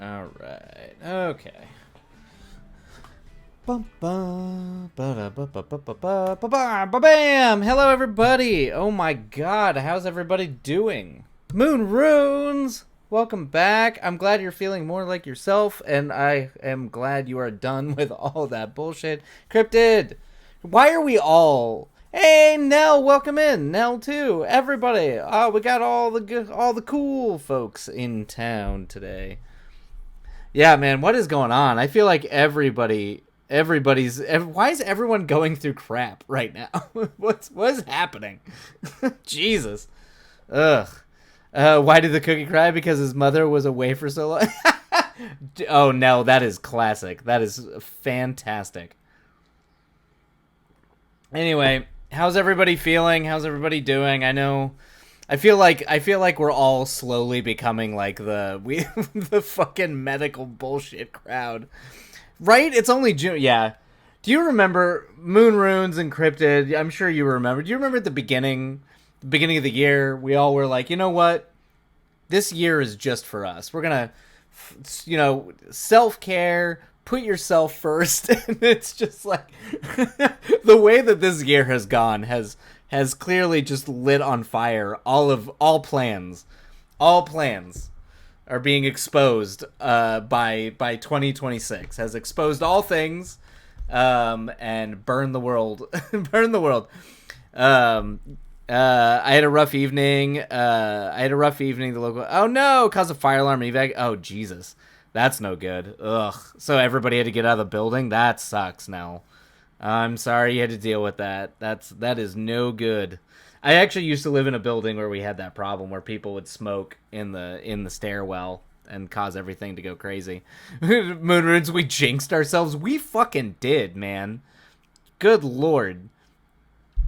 All right. Okay. Bum bum ba ba ba ba ba ba ba ba bam! Hello, everybody. Oh my God, how's everybody doing? Moon Runes, welcome back. I'm glad you're feeling more like yourself, and I am glad you are done with all that bullshit. Cryptid, why are we all? Hey, Nell, welcome in. Nell too. Everybody. Oh, we got all the cool folks in town today. Yeah, man, what is going on? I feel like everybody's. Why is everyone going through crap right now? What's happening? Jesus. Ugh. Why did the cookie cry? Because his mother was away for so long. Oh no, that is classic. That is fantastic. Anyway, how's everybody feeling? How's everybody doing? I feel like we're all slowly becoming like the fucking medical bullshit crowd. Right? It's only June. Yeah. Do you remember Moon Runes Encrypted? I'm sure you remember. Do you remember at the beginning of the year, we all were like, you know what? This year is just for us. We're going to, self-care, put yourself first. And it's just like the way that this year has gone has clearly just lit on fire all plans. All plans. are being exposed by 2026. Has exposed all things, and burn the world. Burn the world. Um, I had a rough evening. The local. Oh no! Cause a fire alarm evac. Oh Jesus, that's no good. Ugh. So everybody had to get out of the building. That sucks. Now, I'm sorry you had to deal with that. That is no good. I actually used to live in a building where we had that problem where people would smoke in the stairwell and cause everything to go crazy. Moonrunes, we jinxed ourselves. We fucking did, man. Good lord.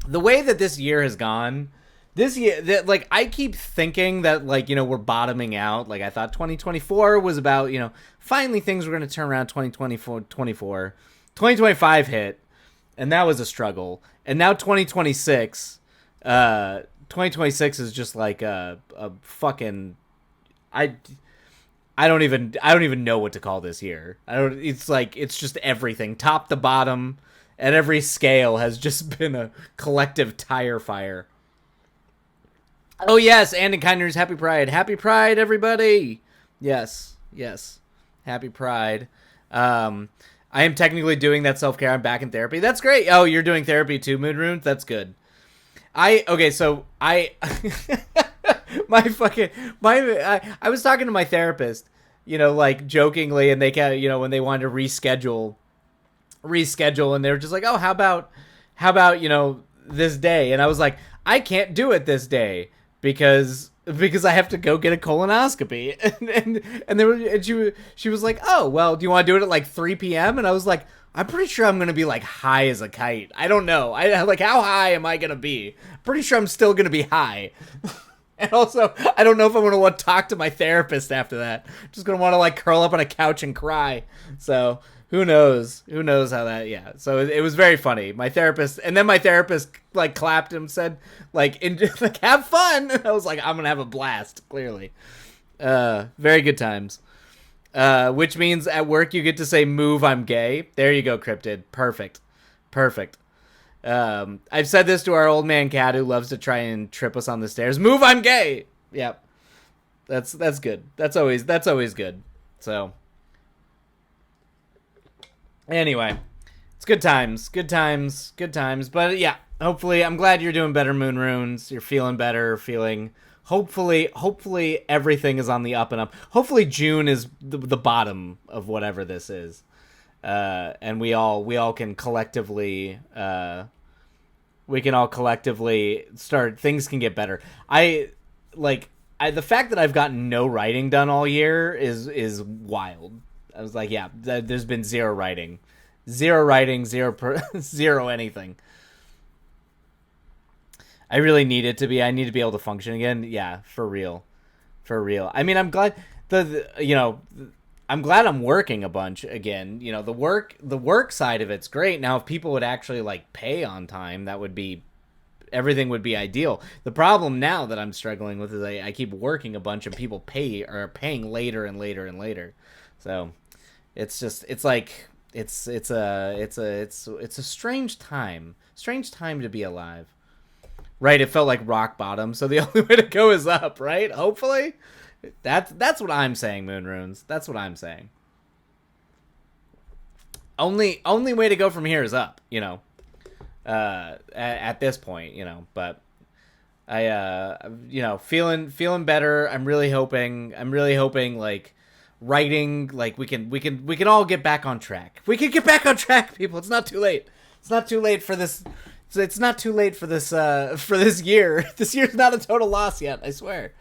The way that this year has gone, this year, that like I keep thinking that like, you know, we're bottoming out. Like I thought 2024 was about, you know, finally things were going to turn around. 2025 hit, and that was a struggle. And now 2026 is just like a fucking I don't even know what to call this year. It's like it's just everything top to bottom. At every scale has just been a collective tire fire. Oh yes, and in kindness, happy Pride, everybody. Yes, happy Pride. I am technically doing that self-care. I'm back in therapy. That's great. Oh, you're doing therapy too, Moonrunes. That's good. I was talking to my therapist, you know, like jokingly, and they kind of, you know, when they wanted to reschedule, and they were just like, oh, how about you know, this day? And I was like, I can't do it this day because I have to go get a colonoscopy. And she was like, oh well, do you want to do it at like 3 p.m.? And I was like, I'm pretty sure I'm gonna be like high as a kite. I don't know. I like, how high am I gonna be? Pretty sure I'm still gonna be high. And also, I don't know if I'm gonna want to talk to my therapist after that. I'm just gonna want to like curl up on a couch and cry. So who knows? Who knows how that? Yeah. So it was very funny. My therapist like clapped and said like, like have fun. And I was like, I'm gonna have a blast. Clearly, very good times. Which means at work you get to say "move, I'm gay." There you go, Cryptid. Perfect. I've said this to our old man cat who loves to try and trip us on the stairs. Move, I'm gay. Yep. That's good. That's always good. So anyway, it's good times. But yeah, hopefully, I'm glad you're doing better, Moonrunes. You're feeling better, hopefully everything is on the up and up. Hopefully June is the bottom of whatever this is. And we all can collectively start, things can get better. The fact that I've gotten no writing done all year is wild. I was like, yeah, there's been zero writing, zero anything. I really need it to be. I need to be able to function again. Yeah, for real. I mean, I'm glad I'm glad I'm working a bunch again. You know, the work side of it's great. Now, if people would actually like pay on time, everything would be ideal. The problem now that I'm struggling with is I keep working a bunch and people are paying later and later and later. So it's a strange time to be alive. Right, it felt like rock bottom, so the only way to go is up, right? Hopefully. That's what I'm saying, Moonrunes. That's what I'm saying. Only way to go from here is up, you know. At this point, you know, but I feeling better. I'm really hoping like writing, like we can all get back on track. We can get back on track, people. It's not too late. It's not too late for this. It's not too late for this year. This year's not a total loss yet, I swear.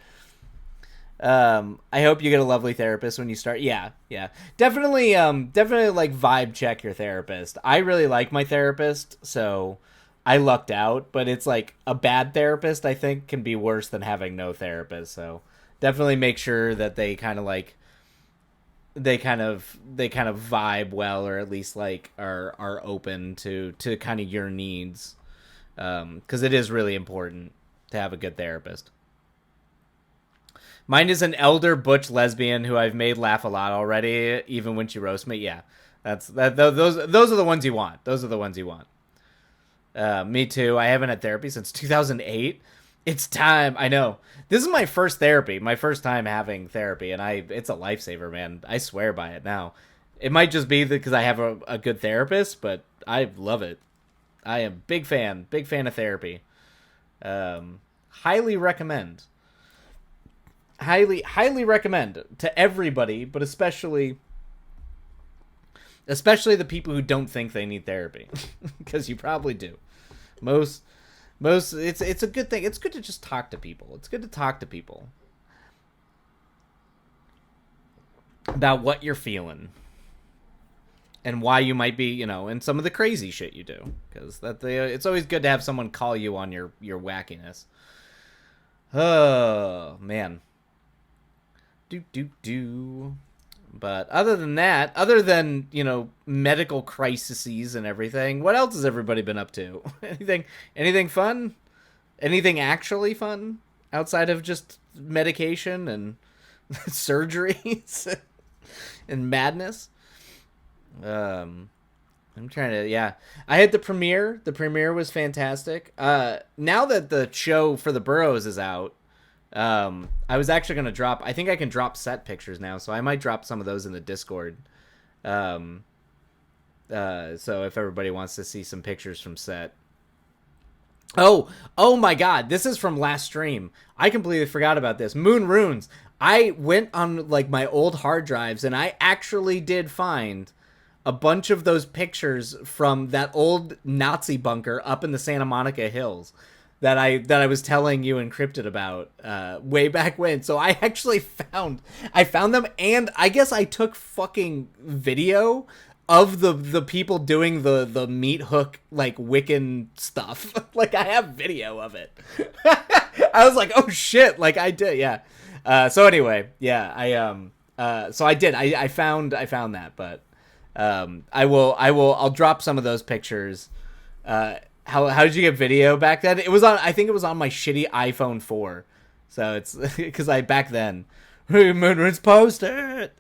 I hope you get a lovely therapist when you start. Yeah. Definitely like vibe check your therapist. I really like my therapist, so I lucked out, but it's like a bad therapist, I think, can be worse than having no therapist. So definitely make sure that they kind of vibe well, or at least like are open to kind of your needs. 'Cause it is really important to have a good therapist. Mine is an elder butch lesbian who I've made laugh a lot already, even when she roasts me. Yeah, those are the ones you want. Me too. I haven't had therapy since 2008. It's time. I know. This is my first therapy, my first time having therapy, and it's a lifesaver, man. I swear by it now. It might just be because I have a good therapist, but I love it. I am big fan of therapy. Highly recommend. Highly recommend to everybody, but especially the people who don't think they need therapy, because you probably do. Most it's a good thing. It's good to just talk to people. It's good to talk to people about what you're feeling and why you might be, and some of the crazy shit you do, because it's always good to have someone call you on your wackiness. Oh man. Do. But other than that, other than, medical crises and everything, what else has everybody been up to? Anything fun? Anything actually fun outside of just medication and surgeries and madness? I'm trying to, yeah. I had the premiere. The premiere was fantastic. Now that the show for the Burrows is out, I was actually going to drop, I think I can drop set pictures now, so I might drop some of those in the Discord. So if everybody wants to see some pictures from set. Oh my god, this is from last stream. I completely forgot about this. Moon Runes. I went on like my old hard drives and I actually did find a bunch of those pictures from that old Nazi bunker up in the Santa Monica Hills that I was telling you Encrypted about way back when. So I actually found them, and I guess I took fucking video of the people doing the meat hook like Wiccan stuff. Like I have video of it. I was like, oh shit, like I did, yeah. So anyway, yeah, so I did. I found that, but I'll drop some of those pictures. How did you get video back then? I think it was on my shitty iPhone 4. So it's because back then, Moonrunes posted.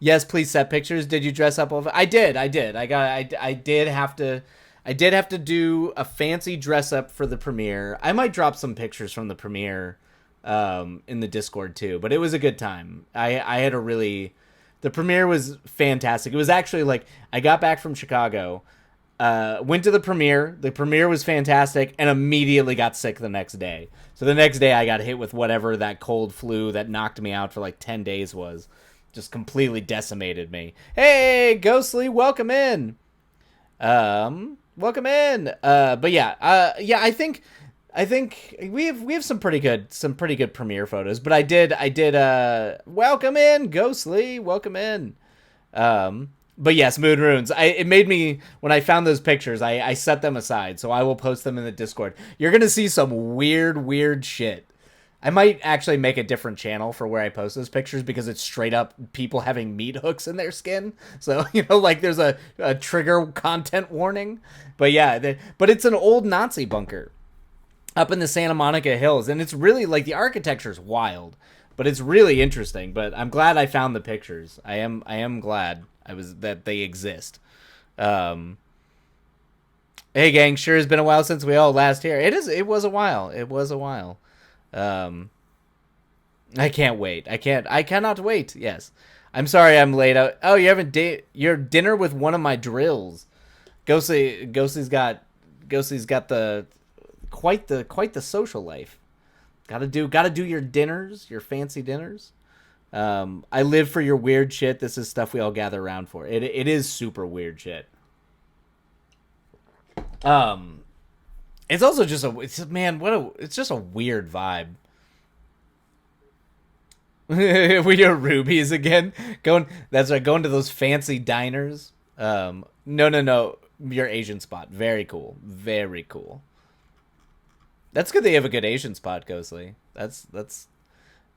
Yes, please set pictures. Did you dress up? I did. I did have to do a fancy dress up for the premiere. I might drop some pictures from the premiere in the Discord too, but it was a good time. The premiere was fantastic. It was actually like, I got back from Chicago, went to the premiere. The premiere was fantastic, and immediately got sick the next day. So the next day I got hit with whatever that cold flu that knocked me out for like 10 days was. Just completely decimated me. Hey, Ghostly, welcome in. Welcome in. But yeah, I think we have some pretty good premiere photos. But I did welcome in, Ghostly, welcome in. But yes, Moon Runes. It made me, when I found those pictures, I set them aside, so I will post them in the Discord. You're gonna see some weird shit. I might actually make a different channel for where I post those pictures, because it's straight up people having meat hooks in their skin. So, like there's a trigger content warning. But yeah, but it's an old Nazi bunker up in the Santa Monica Hills. And it's really, like, the architecture's wild, but it's really interesting. But I'm glad I found the pictures. I am glad that they exist. Hey gang, sure has been a while since we all last here. It was a while. I can't wait. I cannot wait. Yes. I'm sorry I'm late. Oh, you haven't your dinner with one of my drills. Ghostly's got the quite the social life. Gotta do your dinners, your fancy dinners. I live for your weird shit. This is stuff we all gather around for. It is super weird shit. It's also just it's just a weird vibe. We do rubies again. Going to those fancy diners. No, your Asian spot. Very cool. Very cool. That's good that you have a good Asian spot, Ghostly. That's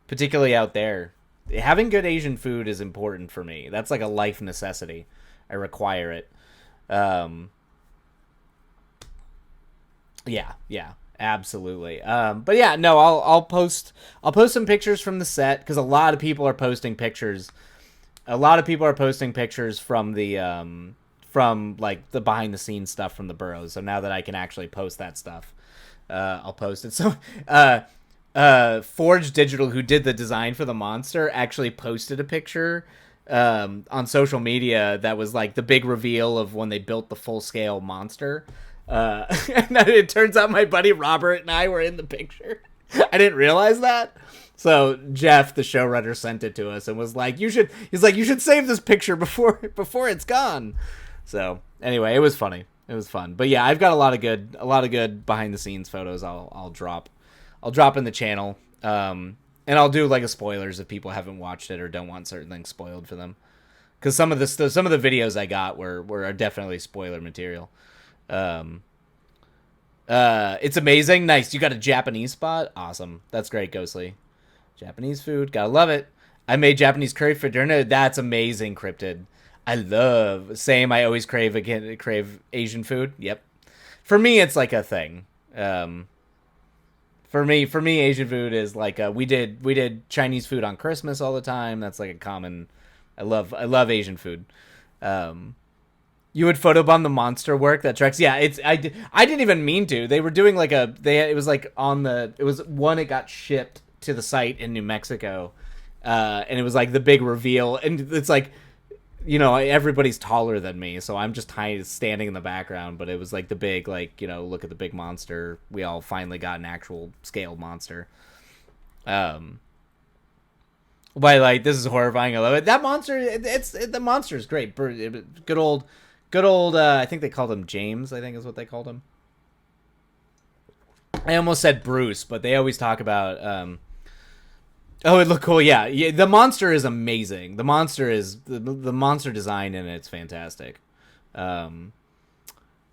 particularly out there. Having good Asian food is important for me. That's like a life necessity. I require it. Yeah, absolutely. But yeah, no, I'll post some pictures from the set, because a lot of people are posting pictures. A lot of people are posting pictures from the from like the behind the scenes stuff from the Burrows. So now that I can actually post that stuff, I'll post it. So, Forge Digital, who did the design for the monster, actually posted a picture on social media that was like the big reveal of when they built the full scale monster. And it turns out my buddy Robert and I were in the picture. I didn't realize that. So Jeff, the showrunner, sent it to us and was like, "You should save this picture before it's gone." So anyway, it was funny. It was fun. But yeah, I've got a lot of good behind the scenes photos. I'll drop in the channel. And I'll do like a spoilers if people haven't watched it or don't want certain things spoiled for them. Because some of the videos I got were definitely spoiler material. It's amazing. Nice. You got a Japanese spot? Awesome. That's great, Ghostly. Japanese food. Gotta love it. I made Japanese curry for dinner. That's amazing, Cryptid. I love. Same. I always crave Asian food. Yep. For me, it's like a thing. For me, Asian food is like we did Chinese food on Christmas all the time. That's like a common. I love Asian food. You would photobomb the monster work that tracks. Yeah, I didn't even mean to. They were doing like it was like it got shipped to the site in New Mexico, and it was like the big reveal, and it's like, everybody's taller than me, so I'm just standing in the background, but it was like the big, like, look at the big monster. We all finally got an actual scaled monster. But like, this is horrifying. I love it. That monster, the monster is great. Good old, I think they called him James, I think is what they called him. I almost said Bruce, but they always talk about, oh, it looked cool. Yeah. The monster is amazing. The monster is the monster design in it's fantastic. For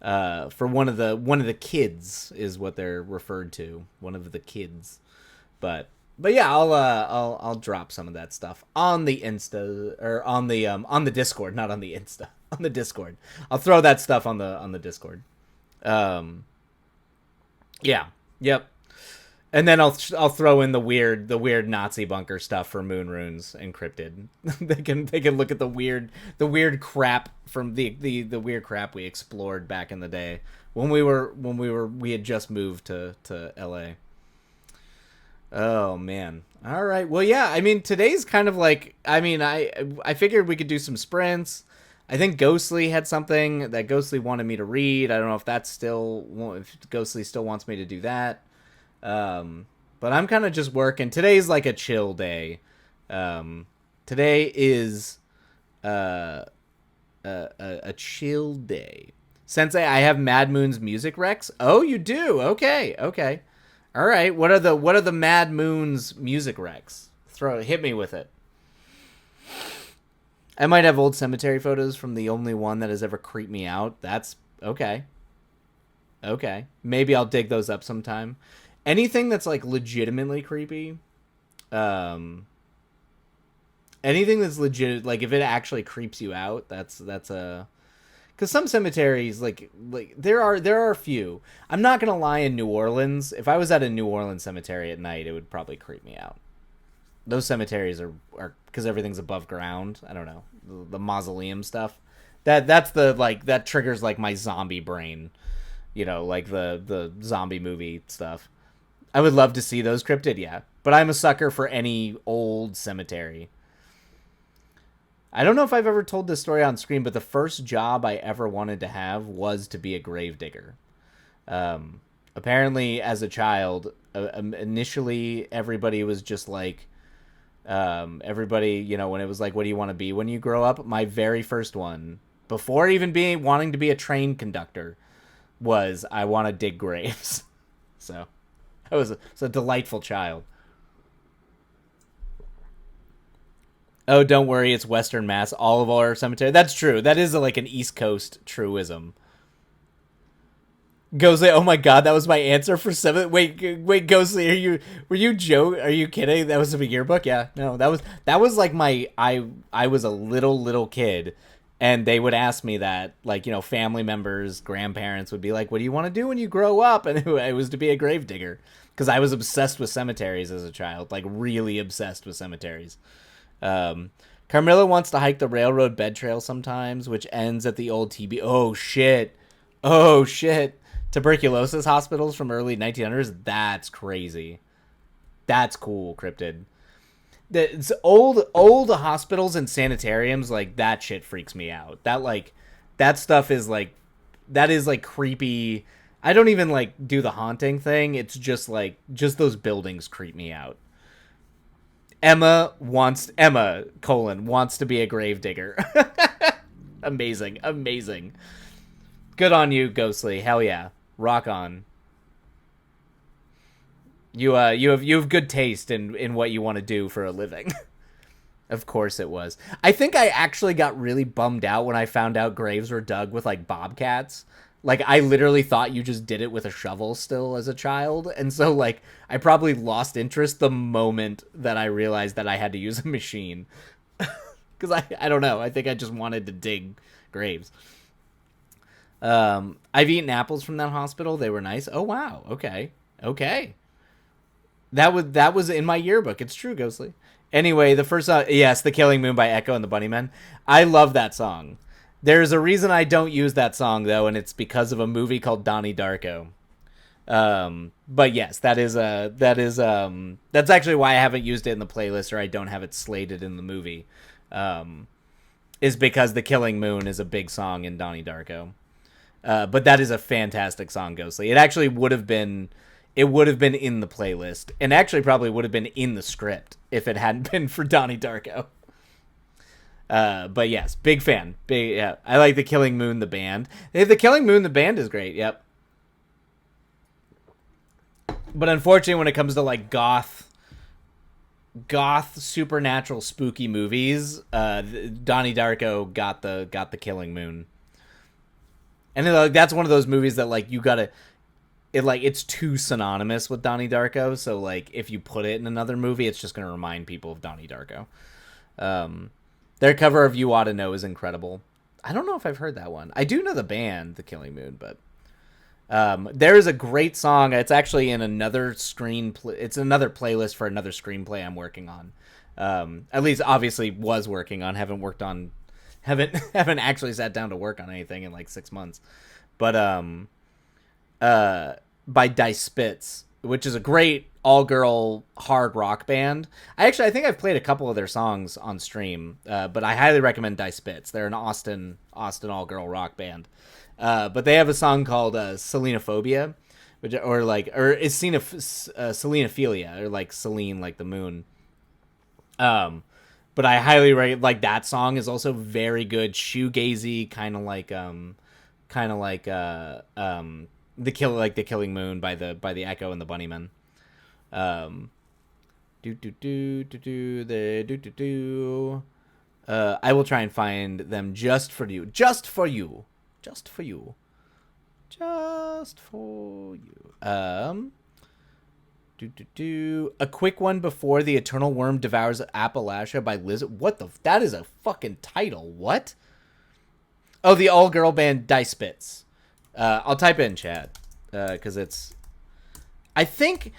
one of the kids is what they're referred to. One of the kids, but yeah, I'll drop some of that stuff on the Insta or on the Discord, not on the Insta, on the Discord. I'll throw that stuff on the Discord. Yeah. Yep. And then I'll throw in the weird Nazi bunker stuff for Moon Runes Encrypted. they can look at the weird crap from the weird crap we explored back in the day when we had just moved to LA. Oh man. All right. Well, yeah, I mean, today's kind of like, I figured we could do some sprints. I think Ghostly had something that Ghostly wanted me to read. I don't know if if Ghostly still wants me to do that. But I'm kind of just working. Today's like a chill day. Today is a chill day. Sensei, I have Mad Moon's music recs. Oh, you do? Okay. All right. What are the Mad Moon's music recs? Hit me with it. I might have old cemetery photos from the only one that has ever creeped me out. That's okay. Okay. Maybe I'll dig those up sometime. Anything that's like legitimately creepy, anything that's legit, like if it actually creeps you out, that's a, because some cemeteries like there are a few. I'm not gonna lie, in New Orleans, if I was at a New Orleans cemetery at night, it would probably creep me out. Those cemeteries are because everything's above ground. I don't know, the mausoleum stuff. That's the like that triggers like my zombie brain, like the zombie movie stuff. I would love to see those cryptid, yeah. But I'm a sucker for any old cemetery. I don't know if I've ever told this story on screen, but the first job I ever wanted to have was to be a gravedigger. Apparently, as a child, initially everybody was just like, everybody, when it was like, what do you want to be when you grow up? My very first one, before even wanting to be a train conductor, was I want to dig graves. So I was a delightful child. Oh, don't worry, it's Western Mass. All of our cemetery. That's true. That is like an East Coast truism. Ghostly, oh my god, that was my answer for 7. Wait, Ghostly, are you kidding? That was a yearbook? Yeah, no, that was like I was a little kid, and they would ask me that, like, family members, grandparents would be like, what do you want to do when you grow up? And it was to be a gravedigger, because I was obsessed with cemeteries as a child, like really obsessed with cemeteries. Carmilla wants to hike the railroad bed trail sometimes, which ends at the old TB. Oh shit. Tuberculosis hospitals from early 1900s. That's crazy. That's cool, Cryptid. It's old hospitals and sanitariums, like that shit freaks me out. That stuff is like that is like creepy. I don't even like do the haunting thing. It's just like just those buildings creep me out. Emma colon wants to be a gravedigger. Amazing, amazing. Good on you, Ghostly. Hell yeah, rock on. You have good taste in what you want to do for a living. Of course it was. I think I actually got really bummed out when I found out graves were dug with like bobcats. Like I literally thought you just did it with a shovel still as a child, and so like I probably lost interest the moment that I realized that I had to use a machine. Because I don't know. I think I just wanted to dig graves. I've eaten apples from that hospital. They were nice. Oh wow. Okay. Okay. That was in my yearbook. It's true, Ghostly. Anyway, the first song, yes, "The Killing Moon" by Echo and the Bunnymen. I love that song. There's a reason I don't use that song though, and it's because of a movie called Donnie Darko. But yes, that's actually why I haven't used it in the playlist, or I don't have it slated in the movie. Is because "The Killing Moon" is a big song in Donnie Darko. But that is a fantastic song, Ghostly. It would have been in the playlist, and actually probably would have been in the script if it hadn't been for Donnie Darko. But yes, big fan. Big, yeah. I like The Killing Moon, the band. The Killing Moon, the band is great. Yep. But unfortunately, when it comes to like goth, supernatural, spooky movies, Donnie Darko got the Killing Moon, and then, like, that's one of those movies that like you gotta. It's too synonymous with Donnie Darko, so like if you put it in another movie, it's just gonna remind people of Donnie Darko. Their cover of "You Ought to Know" is incredible. I don't know if I've heard that one. I do know the band, The Killing Moon, but there is a great song. It's actually in another it's another playlist for another screenplay I'm working on. At least, obviously, was working on. Haven't actually sat down to work on anything in like 6 months, but by Dice Spitz, which is a great all-girl hard rock band. I think I've played a couple of their songs on stream, but I highly recommend Dice Spitz. They're an Austin all-girl rock band. But they have a song called Selenophobia, or is Selenophilia, or like Selene, like the moon. But I highly like that song is also very good, shoegazy, kind of like The Killing Moon by the Echo and the Bunnymen. I will try and find them just for you. Just for you. Just for you. Just for you. A quick one before the eternal worm devours Appalachia by Liz. What the? That is a fucking title. What? Oh, the all-girl band Dice Spitz. I'll type it in chat because it's. I think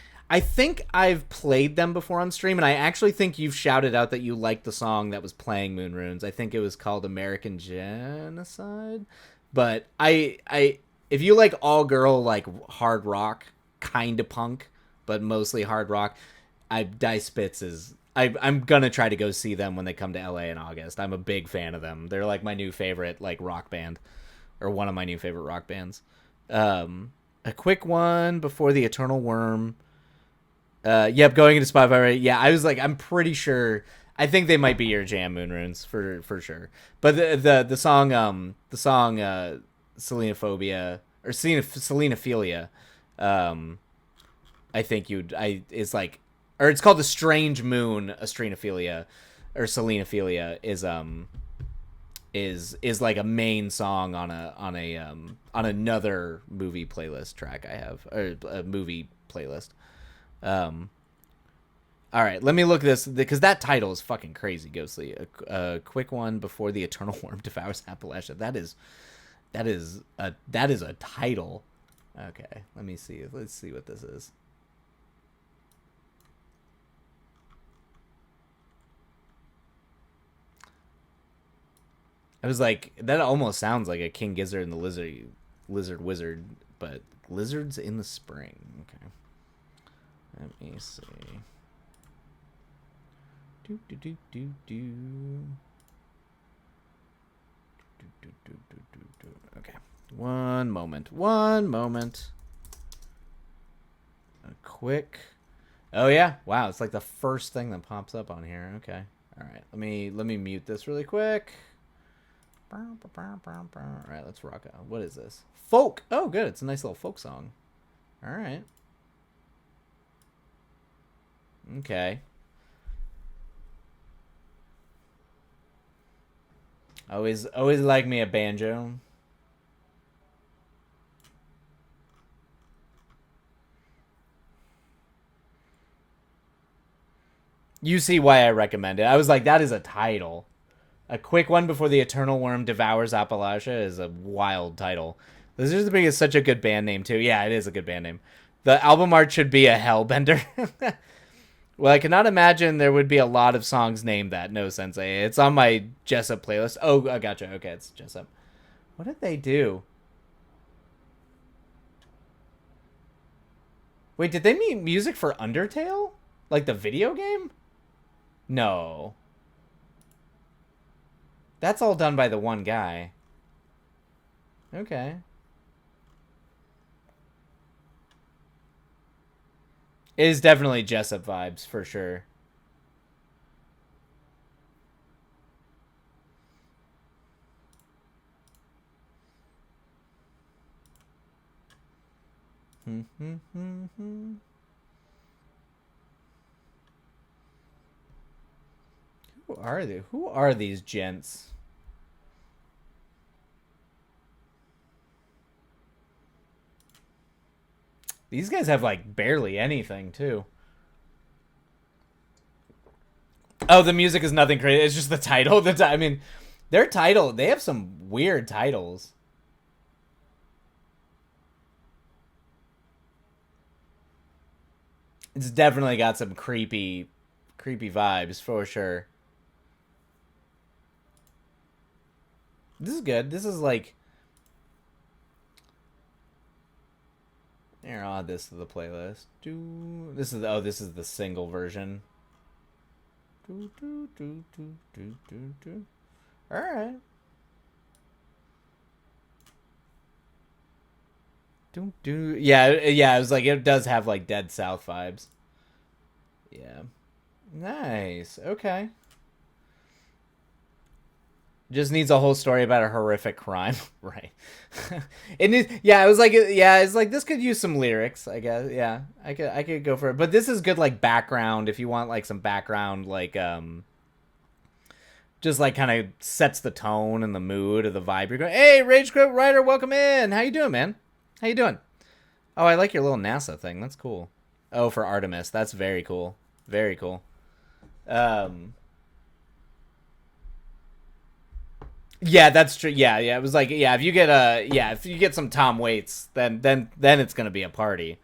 I've played them before on stream, and I actually think you've shouted out that you liked the song that was playing Moon Runes. I think it was called "American Genocide." But if you like all girl like hard rock, kind of punk, but mostly hard rock, Dice Spitz is. I'm gonna try to go see them when they come to LA in August. I'm a big fan of them. They're like my new favorite like rock band, or one of my new favorite rock bands. A quick one before the Eternal Worm. Yep, going into Spotify. Right? Yeah, I was like, I'm pretty sure. I think they might be your jam, Moon Runes, for sure. But the song Selenophobia or Selenophilia, I think is like, or it's called The Strange Moon, Astrenophilia, or Selenophilia is like a main song on another movie playlist track I have, or a movie playlist. All right, let me look this, because that title is fucking crazy, Ghostly. A quick one before the eternal worm devours Appalachia. That is a title. Okay, let me see. Let's see what this is. I was like, that almost sounds like a King Gizzard and the Lizard Wizard but Lizards in the Spring. Okay. Let me see. Do do do do do. Okay. One moment. One moment. A quick. Oh yeah. Wow, it's like the first thing that pops up on here. Okay. All right. Let me mute this really quick. All right, let's rock out. What is this? Folk. Oh, good. It's a nice little folk song. All right. Okay. Always like me a banjo. You see why I recommend it. I was like, that is a title. A quick one before the eternal worm devours Appalachia is a wild title. Lizards Big is such a good band name too. Yeah, it is a good band name. The album art should be a hellbender. Well, I cannot imagine there would be a lot of songs named that. No, Sensei. It's on my Jessup playlist. Oh, I gotcha. Okay, it's Jessup. What did they do? Wait, did they make music for Undertale? Like the video game? No. That's all done by the one guy. Okay. It is definitely Jessup vibes, for sure. Who are they? Who are these gents? These guys have like barely anything too. Oh, the music is nothing crazy. It's just the title. I mean, their title. They have some weird titles. It's definitely got some creepy vibes for sure. This is good. This is like. Here, I'll add this to the playlist. This is the single version. All right. Yeah. It was like it does have like Dead South vibes. Yeah. Nice. Okay. Just needs a whole story about a horrific crime, right? It needs, yeah. It was like, yeah. It's like this could use some lyrics, I guess. Yeah, I could go for it. But this is good, like background. If you want like some background, like just like kind of sets the tone and the mood of the vibe. You're going, hey, Rage Quit Writer, welcome in. How you doing, man? How you doing? Oh, I like your little NASA thing. That's cool. Oh, for Artemis, that's very cool. Very cool. Yeah, that's true. Yeah. It was like, yeah, if you get some Tom Waits, then it's gonna be a party.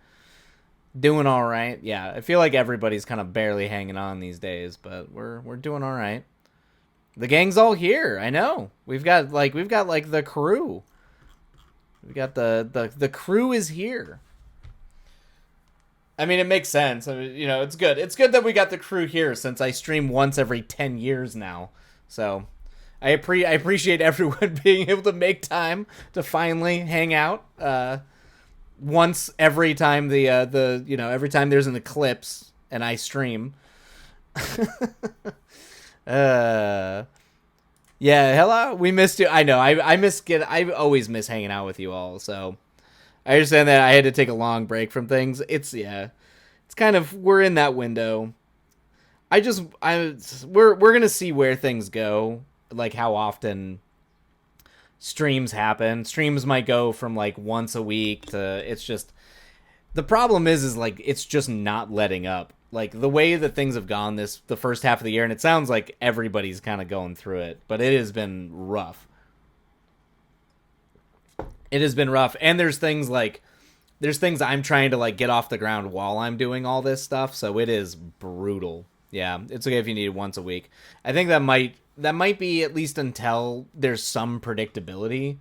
Doing all right. Yeah, I feel like everybody's kind of barely hanging on these days, but we're doing all right. The gang's all here. I know. We've got like the crew. We got the crew is here. I mean, it makes sense. I mean, it's good. It's good that we got the crew here since I stream once every 10 years now. So I appreciate everyone being able to make time to finally hang out once every time every time there's an eclipse and I stream. Yeah, hello. We missed you. I know. I always miss hanging out with you all. So I understand that I had to take a long break from things. It's kind of, we're in that window. We're gonna see where things go. Like how often streams happen. Streams might go from like once a week to, it's just, the problem is like it's just not letting up. Like the way that things have gone the first half of the year, and it sounds like everybody's kind of going through it, but it has been rough. It has been rough, and there's things I'm trying to like get off the ground while I'm doing all this stuff, so it is brutal. Yeah, it's okay if you need it once a week. I think that might be at least until there's some predictability.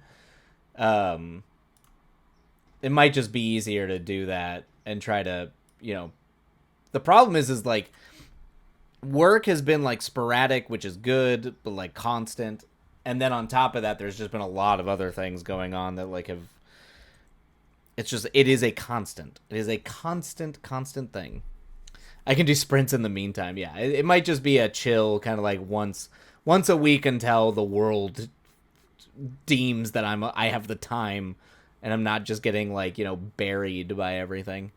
It might just be easier to do that and try to, the problem is like work has been like sporadic, which is good, but like constant. And then on top of that, there's just been a lot of other things going on that like it is a constant. It is a constant thing. I can do sprints in the meantime. Yeah, it might just be a chill kind of like once a week until the world deems that I have the time and I'm not just getting like, buried by everything.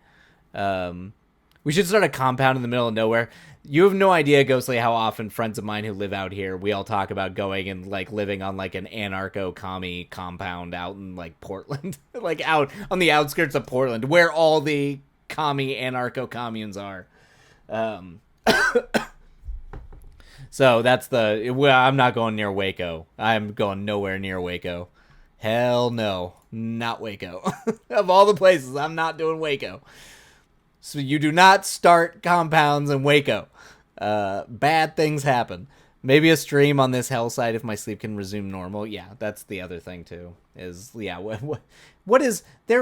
We should start a compound in the middle of nowhere. You have no idea, Ghostly, how often friends of mine who live out here, we all talk about going and like living on like an anarcho-commie compound out in like Portland, like out on the outskirts of Portland, where all the commie anarcho-communes are. So that's I'm not going near Waco. I'm going nowhere near Waco. Hell no, not Waco. Of all the places, I'm not doing Waco. So you do not start compounds in Waco. Bad things happen. Maybe a stream on this hell site if my sleep can resume normal. Yeah, that's the other thing too. There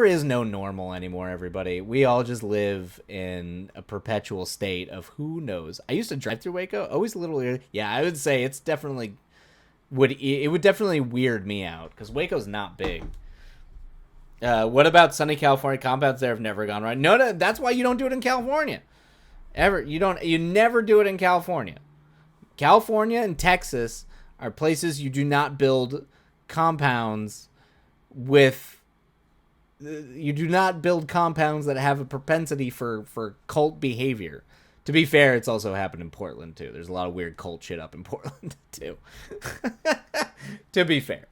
is no normal anymore, everybody. We all just live in a perpetual state of who knows. I used to drive through Waco, always a little weird. Yeah, I would say it would definitely weird me out because Waco's not big. What about sunny California? Compounds there have never gone right. No, that's why you don't do it in California. You never do it in California. California and Texas are places you do not build compounds with. You do not build compounds that have a propensity for cult behavior. To be fair, it's also happened in Portland too. There's a lot of weird cult shit up in Portland too. To be fair.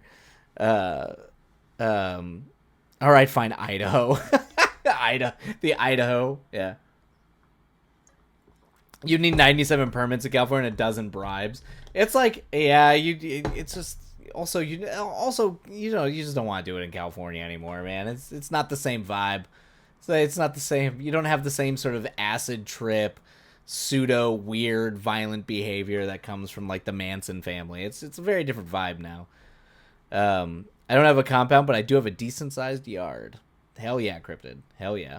All right, fine, Idaho. The Idaho, yeah. You need 97 permits in California and a dozen bribes. It's like, yeah, it's just you just don't want to do it in California anymore, man. It's not the same vibe. It's not the same. You don't have the same sort of acid trip, pseudo weird violent behavior that comes from like the Manson family. It's a very different vibe now. I don't have a compound, but I do have a decent-sized yard. Hell yeah, Cryptid. Hell yeah.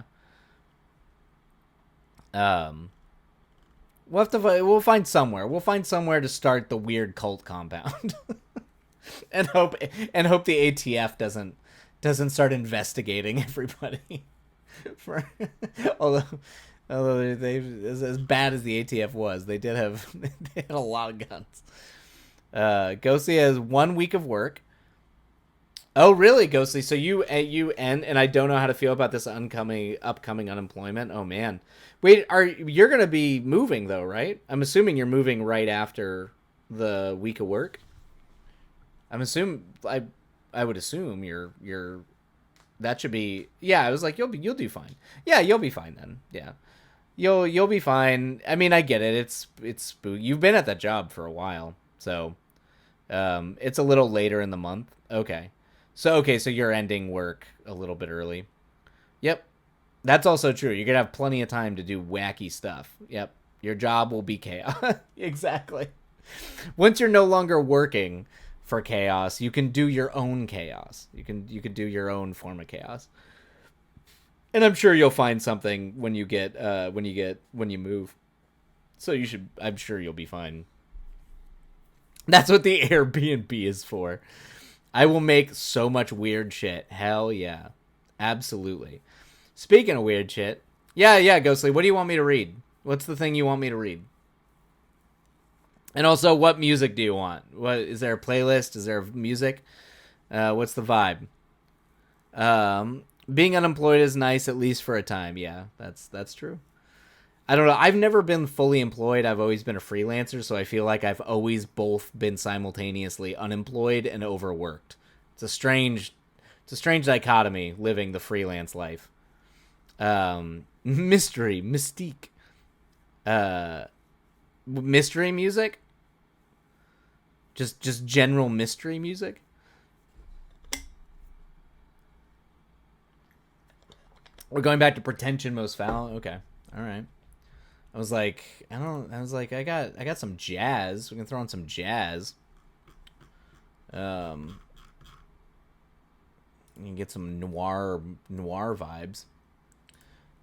We'll find somewhere. We'll find somewhere to start the weird cult compound, and hope the ATF doesn't start investigating everybody. Although they as bad as the ATF was, they had a lot of guns. Ghostly has 1 week of work. Oh, really, Ghostly? So you end, and I don't know how to feel about this upcoming unemployment. Oh man, wait, you're gonna be moving though, right? I'm assuming you're moving right after the week of work. I would assume you're that should be, yeah. I was like, you'll do fine. Yeah, you'll be fine then. Yeah, you'll be fine. I mean, I get it. It's spooky. You've been at that job for a while, so it's a little later in the month. So you're ending work a little bit early. Yep. That's also true. You're going to have plenty of time to do wacky stuff. Yep. Your job will be chaos. Exactly. Once you're no longer working for chaos, you can do your own chaos. You can do your own form of chaos. And I'm sure you'll find something when you move. So I'm sure you'll be fine. That's what the Airbnb is for. I will make so much weird shit. Hell yeah. Absolutely. Speaking of weird shit. Yeah, Ghostly. What do you want me to read? What's the thing you want me to read? And also, what music do you want? Is there a playlist? Is there music? What's the vibe? Being unemployed is nice, at least for a time. Yeah, that's true. I don't know. I've never been fully employed. I've always been a freelancer, so I feel like I've always both been simultaneously unemployed and overworked. It's a strange dichotomy living the freelance life. Mystique. Mystery music? Just general mystery music? We're going back to pretension most foul. Okay. All right. I got some jazz. We can throw in some jazz. You can get some noir vibes.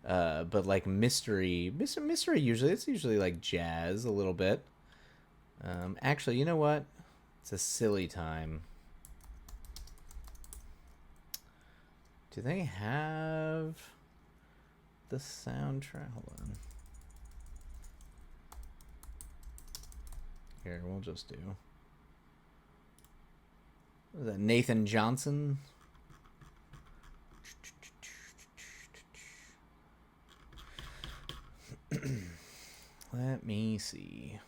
But like mystery usually it's usually like jazz a little bit. Actually, you know what? It's a silly time. Do they have the soundtrack? Hold on. Here, we'll just do. What is that, Nathan Johnson? Let me see.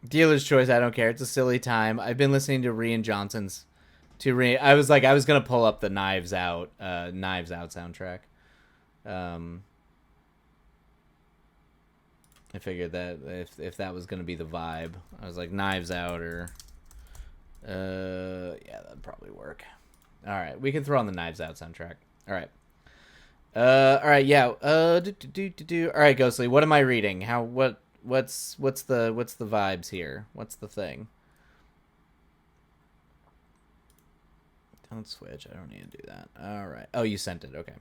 Dealer's choice. I don't care. It's a silly time. I've been listening to Rian Johnson's. I was gonna pull up the Knives Out soundtrack. I figured that if that was gonna be the vibe, I was like Knives Out or, yeah, that'd probably work. All right, we can throw on the Knives Out soundtrack. All right. All right, yeah. All right, Ghostly. What am I reading? What's the vibes here? What's the thing? Don't switch. I don't need to do that. All right. Oh, you sent it. Okay.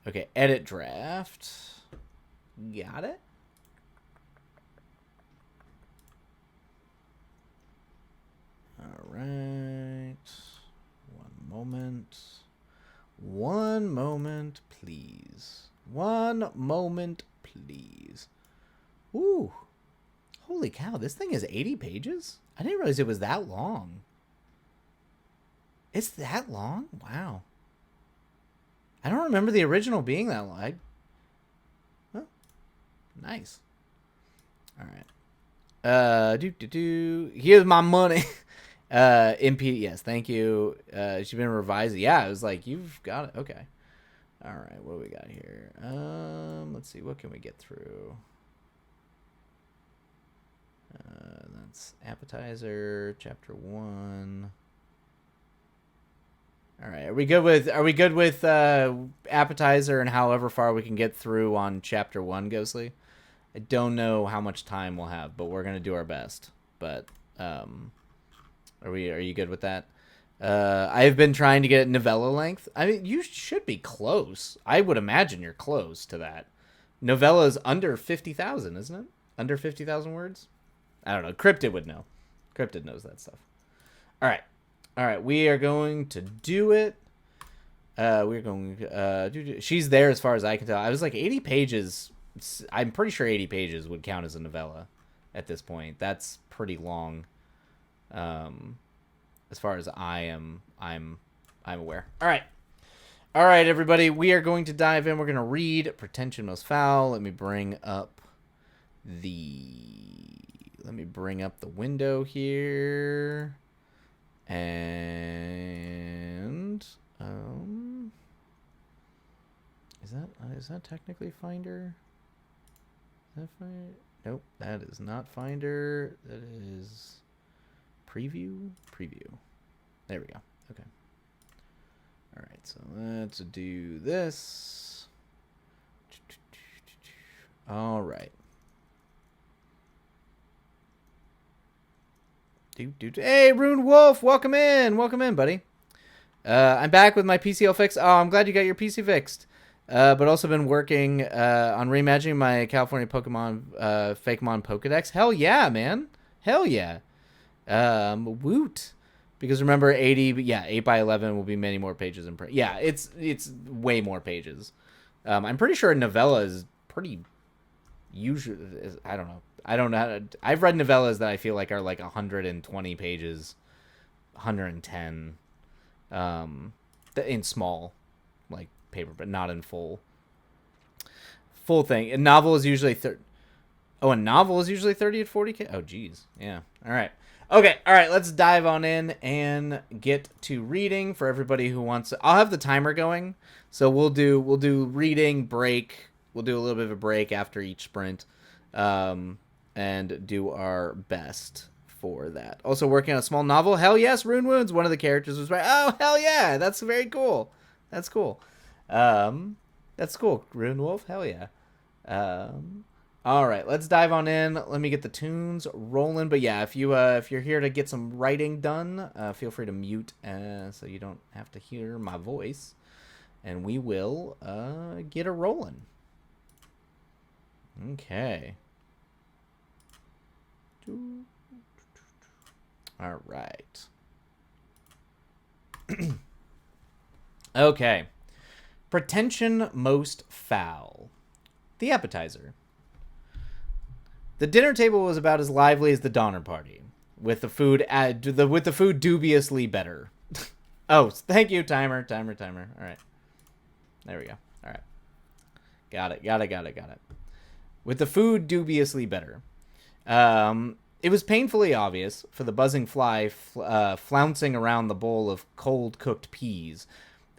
Okay. Edit draft. Got it. All right. One moment, please. One moment, please. Ooh. Holy cow, this thing is 80 pages? I didn't realize it was that long. It's that long? Wow. I don't remember the original being that long. Oh, nice. All right. Here's my money. MP, yes, thank you. She's been revised. Yeah, I was like, you've got it. Okay. All right, what do we got here? Let's see, what can we get through? That's appetizer, chapter 1. All right, are we good with appetizer and however far we can get through on chapter 1, Ghostly? I don't know how much time we'll have, but we're gonna do our best. But are you good with that? I've been trying to get novella length. I mean, you should be close. I would imagine you're close to that. Novella's under 50,000, isn't it? Under 50,000 words? I don't know. Cryptid would know. Cryptid knows that stuff. All right. All right. We are going to do it. We're going to she's there as far as I can tell. I was like 80 pages. I'm pretty sure 80 pages would count as a novella at this point. That's pretty long. As far as I'm aware. All right, everybody. We are going to dive in. We're going to read Pretension Most Foul. Let me bring up the window here. And is that technically Finder? Is that Finder? Nope, that is not Finder. That is Preview. There we go. Okay. All right, so let's do this. All right. Hey, Rune Wolf, welcome in, buddy. I'm back with my PCL fix. Oh, I'm glad you got your PC fixed. But also been working on reimagining my California Pokemon Fakemon Pokedex. Hell yeah, man. Hell yeah. Woot. Because remember, 8x11 will be many more pages in print. Yeah, it's way more pages. I'm pretty sure a novella is pretty usually. I don't know. I've read novellas that I feel like are like 120 pages, 110, in small, like paper, but not in full thing. A novel is usually a novel is usually 30 to 40K. Oh, geez. Yeah. All right. Okay. All right. Let's dive on in and get to reading for everybody who wants to. I'll have the timer going. So we'll do reading break. We'll do a little bit of a break after each sprint. And do our best for that. Also working on a small novel. Hell yes, Rune Wounds. One of the characters was right. Oh, hell yeah. That's very cool. That's cool. That's cool. Rune Wolf. Hell yeah. All right, let's dive on in. Let me get the tunes rolling. But yeah, if you're here to get some writing done, feel free to mute so you don't have to hear my voice, and we will get it rolling. Okay. All right. Okay. Pretension most foul. The appetizer. The dinner table was about as lively as the Donner Party, with the food dubiously better. Oh, thank you, timer. All right, there we go. All right, got it. With the food dubiously better, it was painfully obvious for the buzzing fly flouncing around the bowl of cold cooked peas,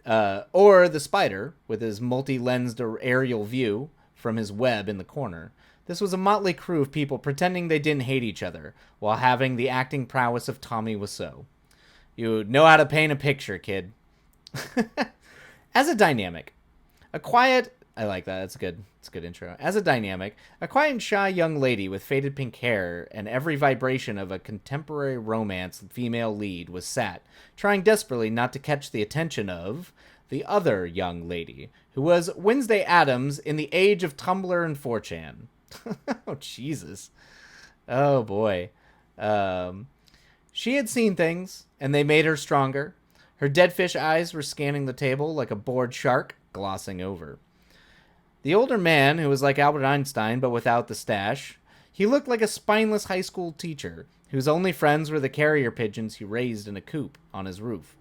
or the spider with his multi-lensed aerial view from his web in the corner. This was a motley crew of people pretending they didn't hate each other, while having the acting prowess of Tommy Wiseau. You know how to paint a picture, kid. As a dynamic, a quiet... I like that. It's a good intro. As a dynamic, a quiet and shy young lady with faded pink hair and every vibration of a contemporary romance female lead was sat, trying desperately not to catch the attention of the other young lady, who was Wednesday Addams in the age of Tumblr and 4chan. Oh, Jesus. Oh, boy. She had seen things, and they made her stronger. Her dead fish eyes were scanning the table like a bored shark, glossing over. The older man, who was like Albert Einstein but without the stash, he looked like a spineless high school teacher, whose only friends were the carrier pigeons he raised in a coop on his roof.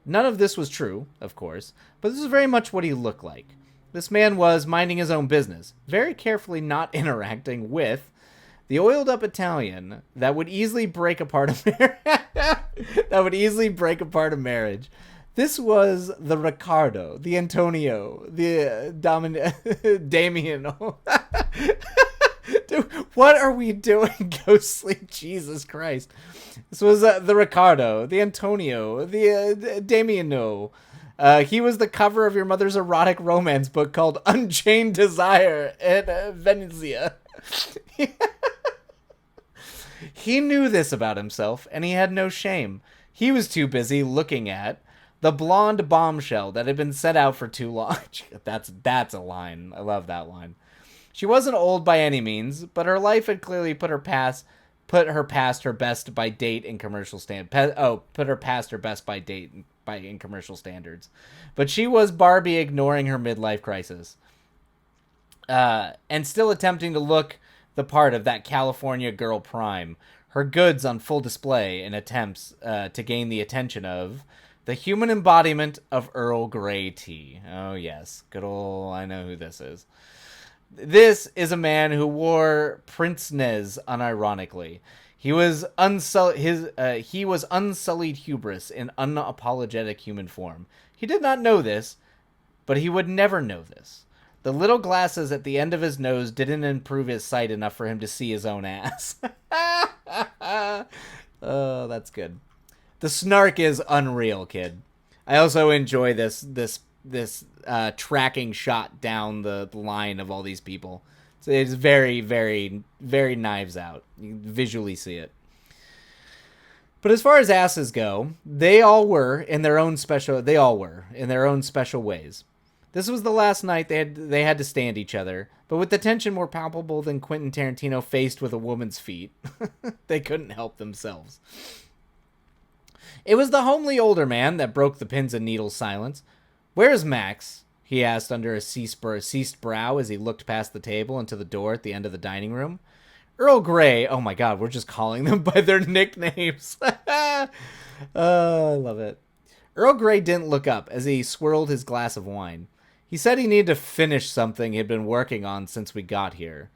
None of this was true, of course, but this was very much what he looked like. This man was minding his own business, very carefully not interacting with the oiled-up Italian that would easily break apart a marriage. This was the Riccardo, the Antonio, the Damien. Dude, what are we doing, Ghostly? Jesus Christ. This was the Riccardo, the Antonio, the Damiano. He was the cover of your mother's erotic romance book called Unchained Desire in Venezia. He knew this about himself, and he had no shame. He was too busy looking at the blonde bombshell that had been set out for too long. That's a line. I love that line. She wasn't old by any means, but her life had clearly put her past her best by date in commercial in commercial standards. But she was Barbie ignoring her midlife crisis. And still attempting to look the part of that California girl prime. Her goods on full display in attempts to gain the attention of the human embodiment of Earl Grey tea. Oh yes, good old, I know who this is. This is a man who wore pince-nez unironically. He was unsullied hubris in unapologetic human form. He did not know this, but he would never know this. The little glasses at the end of his nose didn't improve his sight enough for him to see his own ass. Oh, that's good. The snark is unreal, kid. I also enjoy this tracking shot down the line of all these people. So it's very, very, very Knives Out. You can visually see it. But as far as asses go, they all were in their own special ways. This was the last night they had to stand each other, but with the tension more palpable than Quentin Tarantino faced with a woman's feet. They couldn't help themselves. It was the homely older man that broke the pins and needles silence. "Where's Max?" he asked under a ceased brow as he looked past the table and to the door at the end of the dining room. Earl Grey. Oh my God, we're just calling them by their nicknames. Oh, I love it. Earl Grey didn't look up as he swirled his glass of wine. He said he needed to finish something he'd been working on since we got here.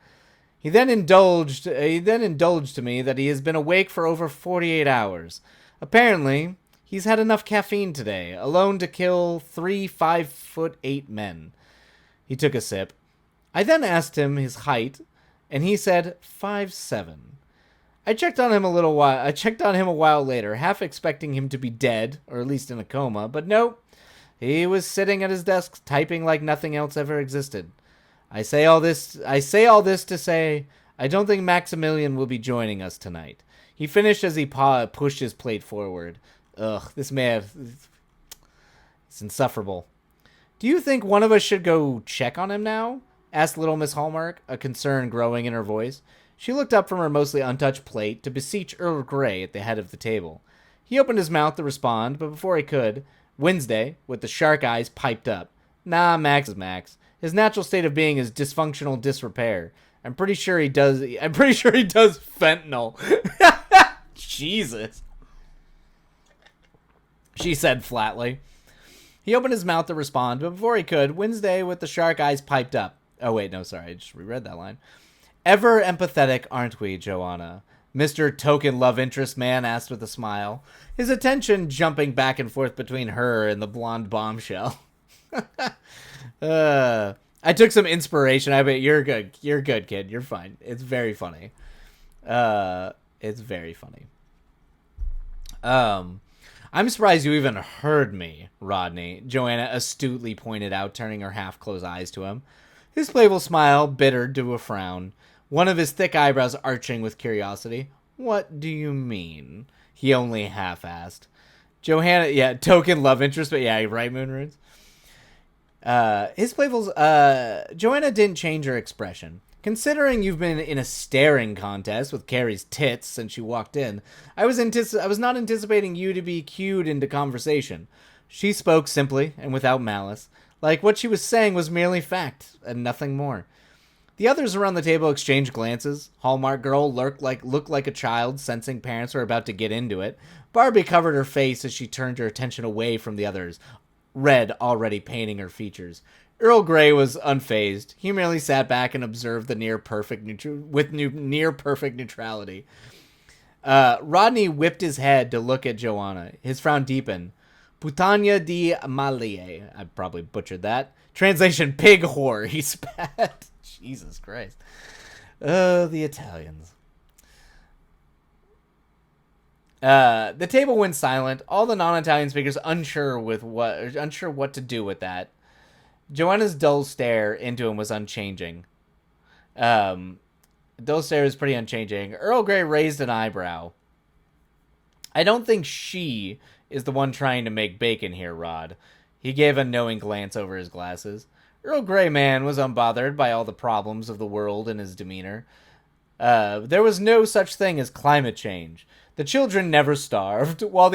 He then indulged to me that he has been awake for over 48 hours. Apparently, he's had enough caffeine today, alone to kill 3 5'8" men. He took a sip. I then asked him his height, and he said 5'7". I checked on him a while later, half expecting him to be dead, or at least in a coma, but nope. He was sitting at his desk typing like nothing else ever existed. I say all this to say I don't think Maximilian will be joining us tonight. He finished as he pushed his plate forward. Ugh, this man, it's insufferable. Do you think one of us should go check on him now? Asked little Miss Hallmark, a concern growing in her voice. She looked up from her mostly untouched plate to beseech Earl Grey at the head of the table. He opened his mouth to respond, but before he could, Wednesday, with the shark eyes, piped up. Nah, Max is Max. His natural state of being is dysfunctional disrepair. I'm pretty sure he does fentanyl. Jesus. She said flatly. He opened his mouth to respond, but before he could, Wednesday with the shark eyes piped up. Oh, wait, no, sorry, I just reread that line. Ever empathetic, aren't we, Joanna? Mr. Token Love Interest Man asked with a smile, his attention jumping back and forth between her and the blonde bombshell. I took some inspiration. I bet you're good. You're good, kid. You're fine. It's very funny. It's very funny. I'm surprised you even heard me, Rodney, Joanna astutely pointed out, turning her half-closed eyes to him. His playful smile bittered to a frown, one of his thick eyebrows arching with curiosity. What do you mean? He only half-asked. Johanna, yeah, token love interest, but yeah, right, Moonrunes? His playful, Joanna didn't change her expression. Considering you've been in a staring contest with Carrie's tits since you walked in, I was not anticipating you to be cued into conversation. She spoke simply and without malice, like what she was saying was merely fact and nothing more. The others around the table exchanged glances. Hallmark Girl looked like a child, sensing parents were about to get into it. Barbie covered her face as she turned her attention away from the others, red already painting her features. Earl Grey was unfazed. He merely sat back and observed the near perfect neutrality. Rodney whipped his head to look at Joanna. His frown deepened. Putania di Malie. I probably butchered that. Translation, pig whore, he spat. Jesus Christ. Oh, the Italians. The table went silent, all the non-Italian speakers unsure what to do with that. Joanna's dull stare into him was unchanging. Dull stare was pretty unchanging. Earl Grey raised an eyebrow. I don't think she is the one trying to make bacon here, Rod. He gave a knowing glance over his glasses. Earl Grey man was unbothered by all the problems of the world in his demeanor. There was no such thing as climate change. The children never starved, while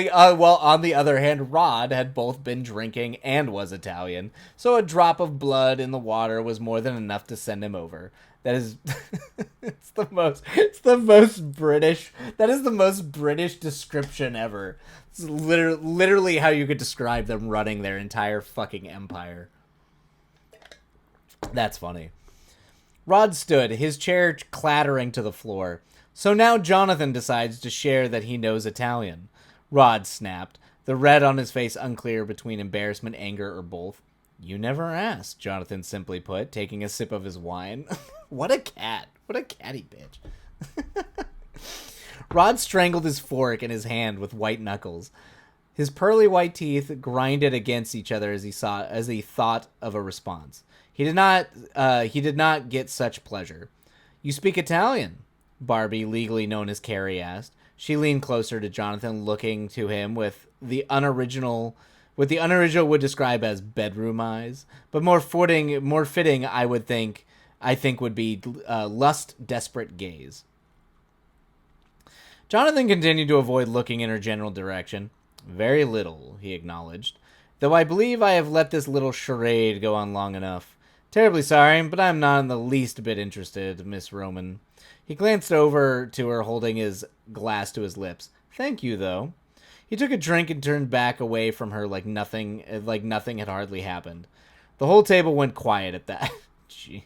on the other hand, Rod had both been drinking and was Italian, so a drop of blood in the water was more than enough to send him over. That is, it's the most British. That is the most British description ever. It's literally how you could describe them running their entire fucking empire. That's funny. Rod stood, his chair clattering to the floor. So now Jonathan decides to share that he knows Italian. Rod snapped, the red on his face unclear between embarrassment, anger, or both. You never asked, Jonathan simply put, taking a sip of his wine. What a cat. What a catty bitch. Rod strangled his fork in his hand with white knuckles. His pearly white teeth grinded against each other as he thought of a response. He did not get such pleasure. You speak Italian? Barbie, legally known as Carrie, asked. She leaned closer to Jonathan, looking to him with the unoriginal would describe as bedroom eyes, but more fitting, I think would be lust desperate gaze. Jonathan continued to avoid looking in her general direction. Very little, he acknowledged, though I believe I have let this little charade go on long enough. Terribly sorry, but I'm not in the least bit interested, Miss Roman. He glanced over to her, holding his glass to his lips. Thank you, though. He took a drink and turned back away from her like nothing had hardly happened. The whole table went quiet at that. Gee.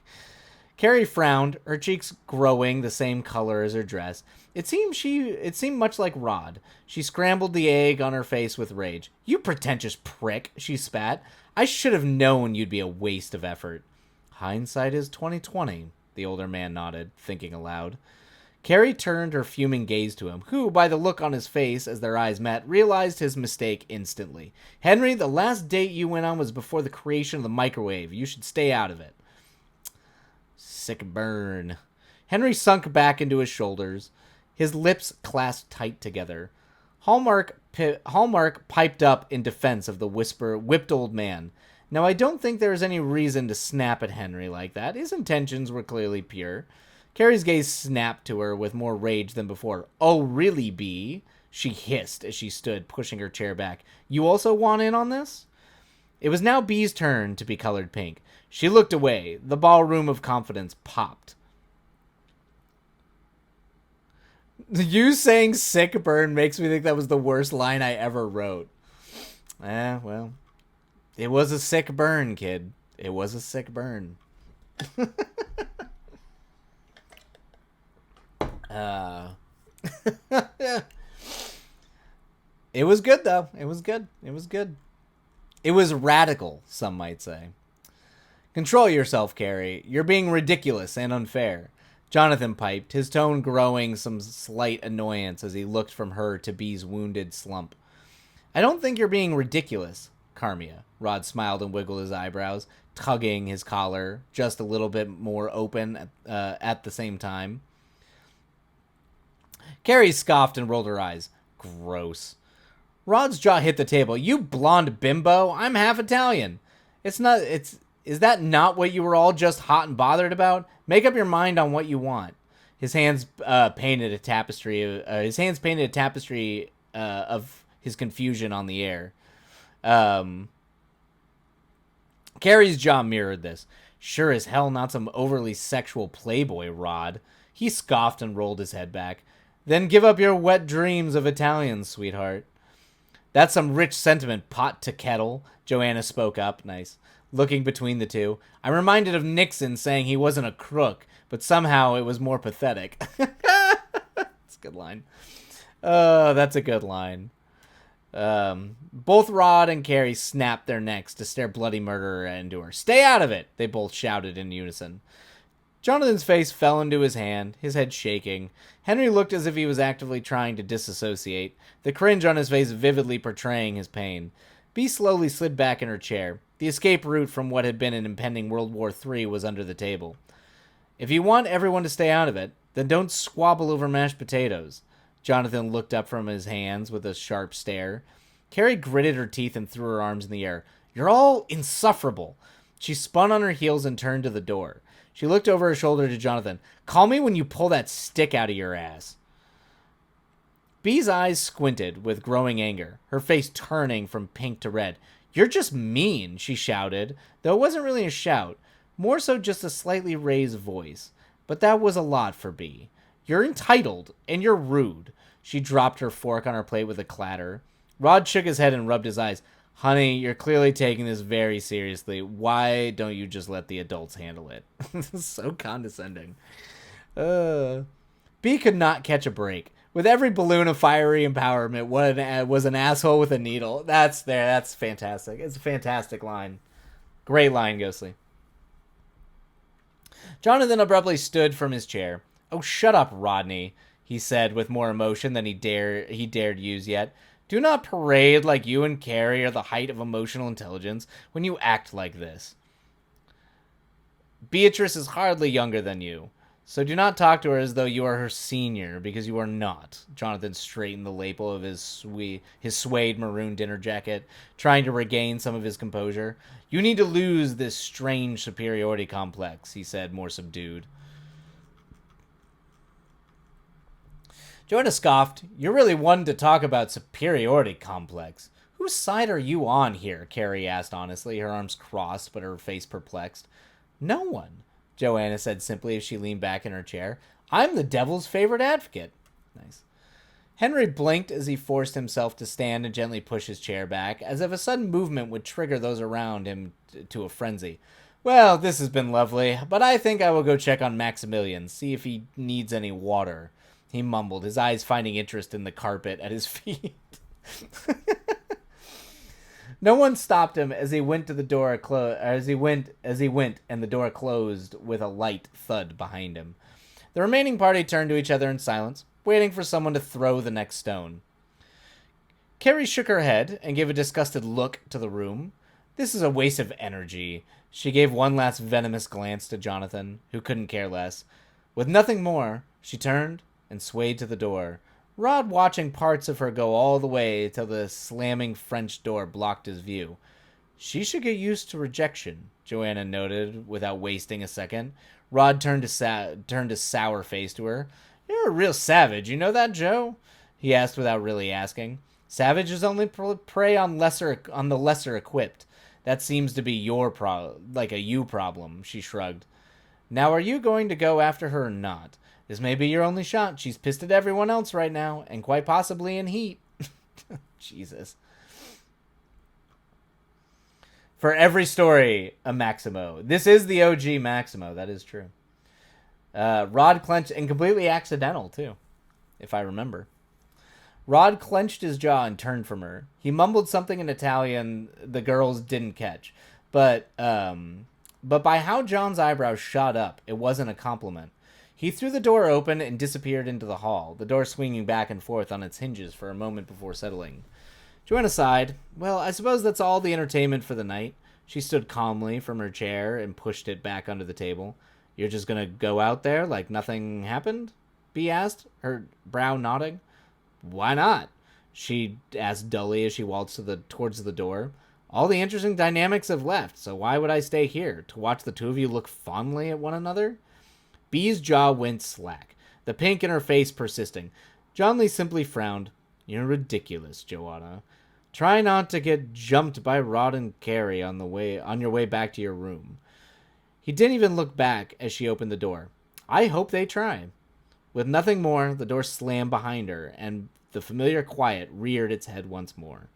Carrie frowned, her cheeks growing the same color as her dress. It seemed much like Rod. She scrambled the egg on her face with rage. You pretentious prick, she spat. I should have known you'd be a waste of effort. Hindsight is 20/20. The older man nodded, thinking aloud. Carrie turned her fuming gaze to him, who, by the look on his face as their eyes met, realized his mistake instantly. Henry, the last date you went on was before the creation of the microwave. You should stay out of it. Sick burn. Henry sunk back into his shoulders, his lips clasped tight together. Hallmark piped up in defense of the whipped old man. Now, I don't think there is any reason to snap at Henry like that. His intentions were clearly pure. Carrie's gaze snapped to her with more rage than before. Oh, really, Bee? She hissed as she stood, pushing her chair back. You also want in on this? It was now Bee's turn to be colored pink. She looked away. The ballroom of confidence popped. You saying sick burn makes me think that was the worst line I ever wrote. Well, it was a sick burn, kid. It was a sick burn. It was good, though. It was good. It was good. It was radical, some might say. Control yourself, Carrie. You're being ridiculous and unfair. Jonathan piped, his tone growing some slight annoyance as he looked from her to Bee's wounded slump. I don't think you're being ridiculous, Carmia. Rod smiled and wiggled his eyebrows, tugging his collar just a little bit more open at the same time. Carrie scoffed and rolled her eyes. Gross. Rod's jaw hit the table. You blonde bimbo. I'm half Italian. Is that not what you were all just hot and bothered about? Make up your mind on what you want. His hands painted a tapestry. Of his confusion on the air. Carrie's jaw mirrored this. Sure as hell not some overly sexual playboy, Rod. He scoffed and rolled his head back. Then give up your wet dreams of Italians, sweetheart. That's some rich sentiment, pot to kettle. Joanna spoke up. Nice. Looking between the two. I'm reminded of Nixon saying he wasn't a crook, but somehow it was more pathetic. That's a good line. That's a good line. Both Rod and Carrie snapped their necks to stare bloody murderer into her. Stay out of it, they both shouted in unison. Jonathan's face fell into his hand, his head shaking. Henry looked as if he was actively trying to disassociate, the cringe on his face vividly portraying his pain. Bee slowly slid back in her chair. The escape route from what had been an impending World War III was under the table. If you want everyone to stay out of it, then don't squabble over mashed potatoes. Jonathan looked up from his hands with a sharp stare. Carrie gritted her teeth and threw her arms in the air. You're all insufferable. She spun on her heels and turned to the door. She looked over her shoulder to Jonathan. Call me when you pull that stick out of your ass. Bee's eyes squinted with growing anger, her face turning from pink to red. You're just mean, she shouted, though it wasn't really a shout, more so just a slightly raised voice. But that was a lot for Bee. You're entitled, and you're rude. She dropped her fork on her plate with a clatter. Rod shook his head and rubbed his eyes. Honey, you're clearly taking this very seriously. Why don't you just let the adults handle it? This is so condescending. Bee could not catch a break. With every balloon of fiery empowerment was an asshole with a needle. That's fantastic. It's a fantastic line. Great line, Ghostly. Jonathan abruptly stood from his chair. Oh, shut up, Rodney, he said with more emotion than he dared use yet. Do not parade like you and Carrie are the height of emotional intelligence when you act like this. Beatrice is hardly younger than you, so do not talk to her as though you are her senior, because you are not. Jonathan straightened the lapel of his suede maroon dinner jacket, trying to regain some of his composure. You need to lose this strange superiority complex, he said, more subdued. Joanna scoffed. You're really one to talk about superiority complex. Whose side are you on here? Carrie asked honestly, her arms crossed but her face perplexed. No one, Joanna said simply as she leaned back in her chair. I'm the devil's favorite advocate. Nice. Henry blinked as he forced himself to stand and gently push his chair back, as if a sudden movement would trigger those around him to a frenzy. Well, this has been lovely, but I think I will go check on Maximilian, see if he needs any water. He mumbled, his eyes finding interest in the carpet at his feet. No one stopped him as he went to the door and the door closed with a light thud behind him. The remaining party turned to each other in silence, waiting for someone to throw the next stone. Carrie shook her head and gave a disgusted look to the room. This is a waste of energy. She gave one last venomous glance to Jonathan, who couldn't care less. With nothing more, she turned and swayed to the door, Rod watching parts of her go all the way till the slamming French door blocked his view. She should get used to rejection, Joanna noted without wasting a second. Rod turned a sour face to her. You're a real savage, you know that, Joe? He asked without really asking. Savages only prey on the lesser equipped. That seems to be your you problem, she shrugged. Now are you going to go after her or not? This may be your only shot. She's pissed at everyone else right now, and quite possibly in heat. Jesus. For every story, a Maximo. This is the OG Maximo, that is true. Rod clenched, and completely accidental, too, if I remember. Rod clenched his jaw and turned from her. He mumbled something in Italian the girls didn't catch, but by how John's eyebrows shot up, it wasn't a compliment. He threw the door open and disappeared into the hall, the door swinging back and forth on its hinges for a moment before settling. Joanna sighed. Well, I suppose that's all the entertainment for the night. She stood calmly from her chair and pushed it back under the table. You're just gonna go out there like nothing happened? Bea asked, her brow nodding. Why not? She asked dully as she waltzed towards the door. All the interesting dynamics have left, so why would I stay here? To watch the two of you look fondly at one another? Bea's jaw went slack, the pink in her face persisting. John Lee simply frowned. You're ridiculous, Joanna. Try not to get jumped by Rod and Carrie on your way back to your room. He didn't even look back as she opened the door. I hope they try. With nothing more, the door slammed behind her, and the familiar quiet reared its head once more.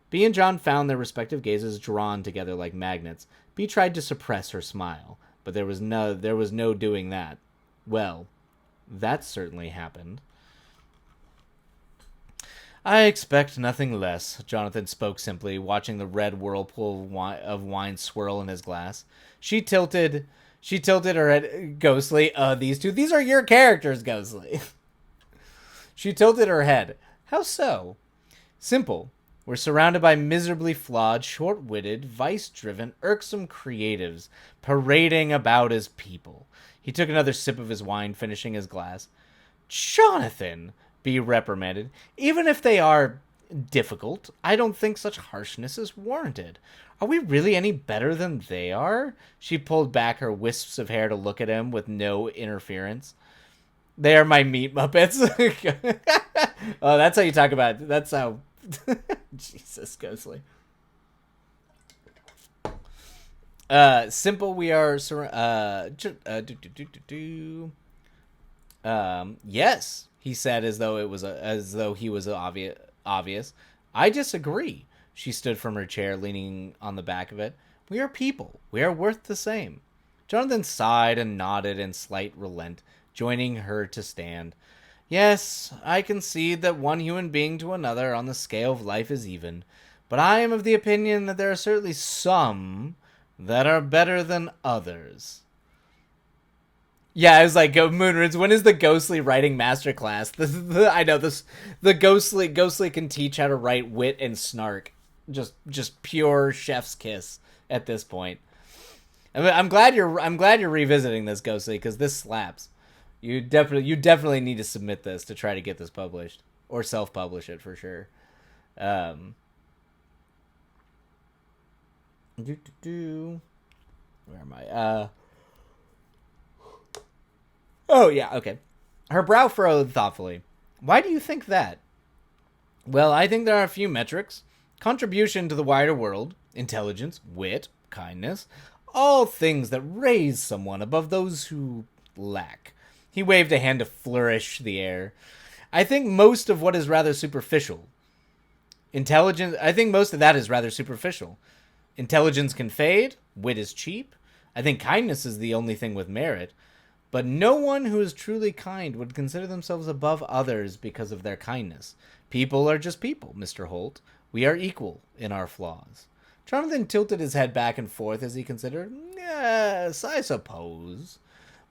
Bea and John found their respective gazes drawn together like magnets. Bea tried to suppress her smile, but there was no doing that. Well, that certainly happened. I expect nothing less, Jonathan spoke simply, watching the red whirlpool of wine swirl in his glass. She tilted her head ghostly. These are your characters, Ghostly. She tilted her head. How so? Simple. We're surrounded by miserably flawed, short-witted, vice-driven, irksome creatives parading about as people. He took another sip of his wine, finishing his glass. Jonathan, Bea reprimanded. Even if they are difficult, I don't think such harshness is warranted. Are we really any better than they are? She pulled back her wisps of hair to look at him with no interference. They are my meat muppets. Oh, that's how you talk about it. That's how... Jesus, Ghostly. Simple, we are... Yes, he said as though he was obvious. I disagree. She stood from her chair, leaning on the back of it. We are people. We are worth the same. Jonathan sighed and nodded in slight relent, joining her to stand. Yes, I concede that one human being to another on the scale of life is even, but I am of the opinion that there are certainly some that are better than others. Yeah, I was like, Moonroots, when is the Ghostly writing masterclass? I know this. The Ghostly can teach how to write wit and snark. Just pure chef's kiss at this point. I'm glad you're revisiting this, Ghostly, because this slaps. You definitely need to submit this to try to get this published or self-publish it for sure. Where am I? Oh yeah, okay. Her brow furrowed thoughtfully. Why do you think that? Well, I think there are a few metrics: contribution to the wider world, intelligence, wit, kindness, all things that raise someone above those who lack. He waved a hand to flourish the air. I think most of that is rather superficial. Intelligence can fade. Wit is cheap. I think kindness is the only thing with merit. But no one who is truly kind would consider themselves above others because of their kindness. People are just people, Mr. Holt. We are equal in our flaws. Jonathan tilted his head back and forth as he considered. Yes, I suppose.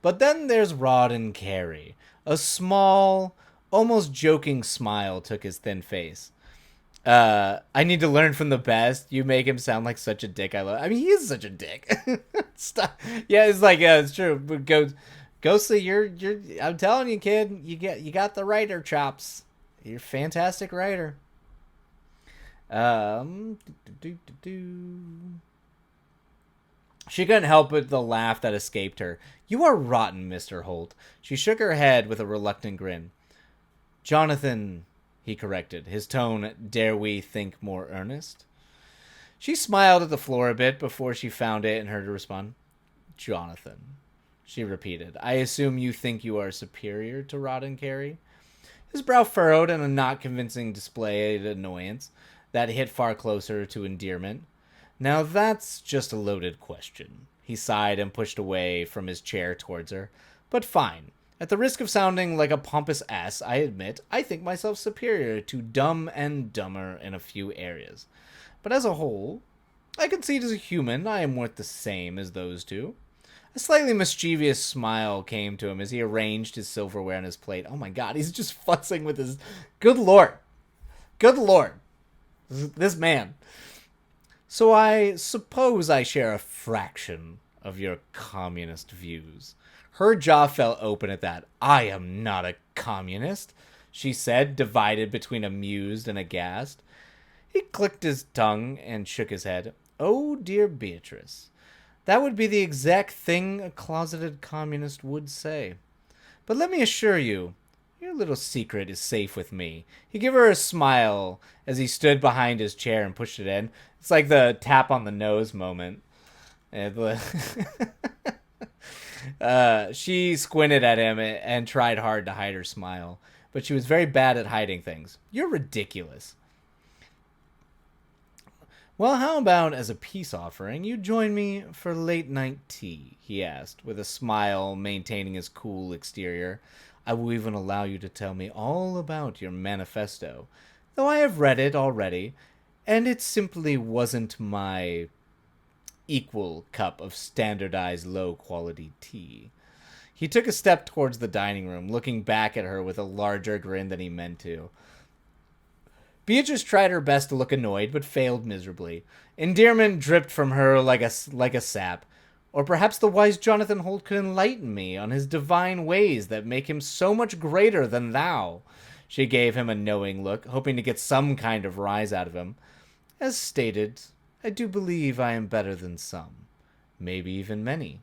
But then there's Rod and Carrie. A small, almost joking smile took his thin face. I need to learn from the best. You make him sound like such a dick. I mean, he is such a dick. Stop. Yeah, it's like, yeah, it's true. But Ghostly, you're. I'm telling you, kid, you got the writer chops. You're a fantastic writer. Um, She couldn't help but the laugh that escaped her. You are rotten, Mr. Holt. She shook her head with a reluctant grin. Jonathan, he corrected, his tone, dare we think, more earnest. She smiled at the floor a bit before she found it in her to respond. Jonathan, she repeated. I assume you think you are superior to Rod and Carrie? His brow furrowed in a not convincing display of annoyance that hit far closer to endearment. Now that's just a loaded question. He sighed and pushed away from his chair towards her. But fine. At the risk of sounding like a pompous ass, I admit I think myself superior to Dumb and Dumber in a few areas. But as a whole, I concede as a human I am worth the same as those two. A slightly mischievous smile came to him as he arranged his silverware on his plate. Oh my god, he's just fussing with his... Good lord. Good lord. This man. So I suppose I share a fraction of your communist views. Her jaw fell open at that. I am not a communist, she said, divided between amused and aghast. He clicked his tongue and shook his head. Oh, dear Beatrice. That would be the exact thing a closeted communist would say. But let me assure you, your little secret is safe with me. He gave her a smile as he stood behind his chair and pushed it in. It's like the tap on the nose moment. She squinted at him and tried hard to hide her smile, but she was very bad at hiding things. You're ridiculous. Well, how about as a peace offering, you join me for late night tea, he asked, with a smile maintaining his cool exterior. I will even allow you to tell me all about your manifesto, though I have read it already, and it simply wasn't my equal cup of standardized low-quality tea. He took a step towards the dining room, looking back at her with a larger grin than he meant to. Beatrice tried her best to look annoyed, but failed miserably. Endearment dripped from her like a sap. Or perhaps the wise Jonathan Holt could enlighten me on his divine ways that make him so much greater than thou. She gave him a knowing look, hoping to get some kind of rise out of him. As stated, I do believe I am better than some, maybe even many.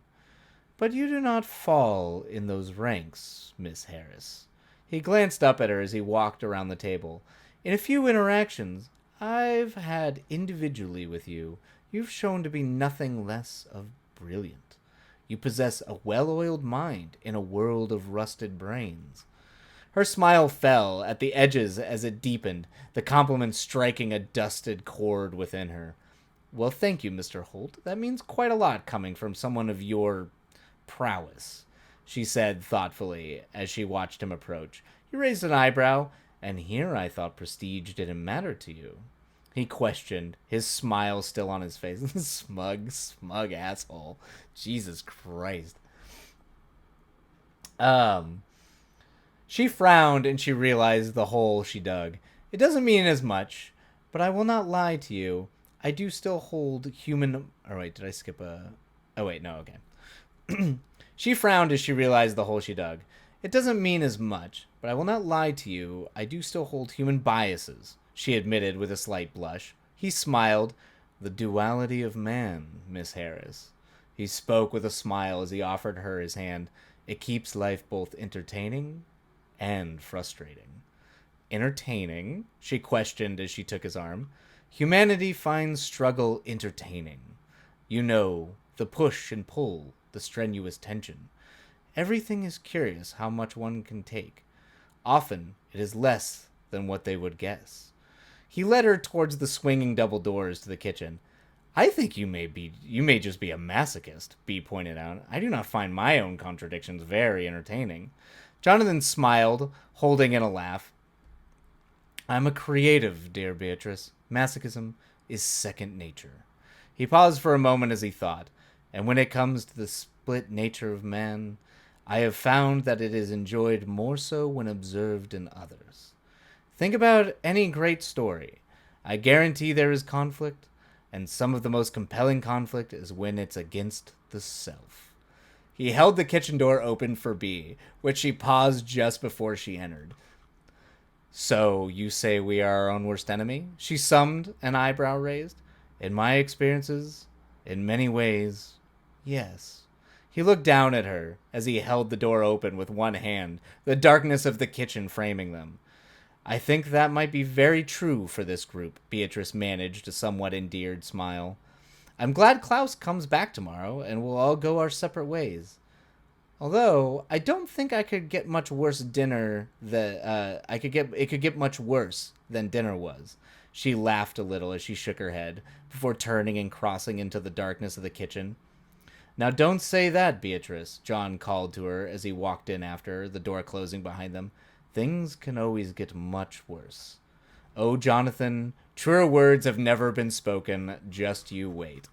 But you do not fall in those ranks, Miss Harris. He glanced up at her as he walked around the table. In a few interactions I've had individually with you, you've shown to be nothing less of brilliant. You possess a well-oiled mind in a world of rusted brains. Her smile fell at the edges as it deepened, the compliment striking a dusted chord within her. Well, thank you, Mr. Holt. That means quite a lot coming from someone of your prowess, she said thoughtfully as she watched him approach. He raised an eyebrow. And here I thought prestige didn't matter to you. He questioned, his smile still on his face. smug asshole. Jesus Christ. She frowned and she realized the hole she dug. It doesn't mean as much, but I will not lie to you. I do still hold human... Oh, wait, did I skip a... Oh, wait, no, okay. She frowned as she realized the hole she dug. It doesn't mean as much, but I will not lie to you. I do still hold human biases, she admitted with a slight blush. He smiled. The duality of man, Miss Harris. He spoke with a smile as he offered her his hand. It keeps life both entertaining and frustrating. Entertaining? She questioned as she took his arm. Humanity finds struggle entertaining. You know, the push and pull, the strenuous tension. Everything is curious how much one can take. Often it is less than what they would guess. He led her towards the swinging double doors to the kitchen. I think you may just be a masochist, Bea pointed out. I do not find my own contradictions very entertaining. Jonathan smiled, holding in a laugh. I'm a creative, dear Beatrice. Masochism is second nature. He paused for a moment as he thought. And when it comes to the split nature of man, I have found that it is enjoyed more so when observed in others. Think about any great story. I guarantee there is conflict, and some of the most compelling conflict is when it's against the self. He held the kitchen door open for B, which she paused just before she entered. So, you say we are our own worst enemy? She summed, an eyebrow raised. In my experiences, in many ways, yes. He looked down at her as he held the door open with one hand, the darkness of the kitchen framing them. I think that might be very true for this group, Beatrice managed a somewhat endeared smile. I'm glad Klaus comes back tomorrow, and we'll all go our separate ways. Although, I don't think I could get much worse dinner that, it could get much worse than dinner was. She laughed a little as she shook her head, before turning and crossing into the darkness of the kitchen. Now don't say that, Beatrice, John called to her as he walked in after her, the door closing behind them. Things can always get much worse. Oh, Jonathan, truer words have never been spoken. Just you wait.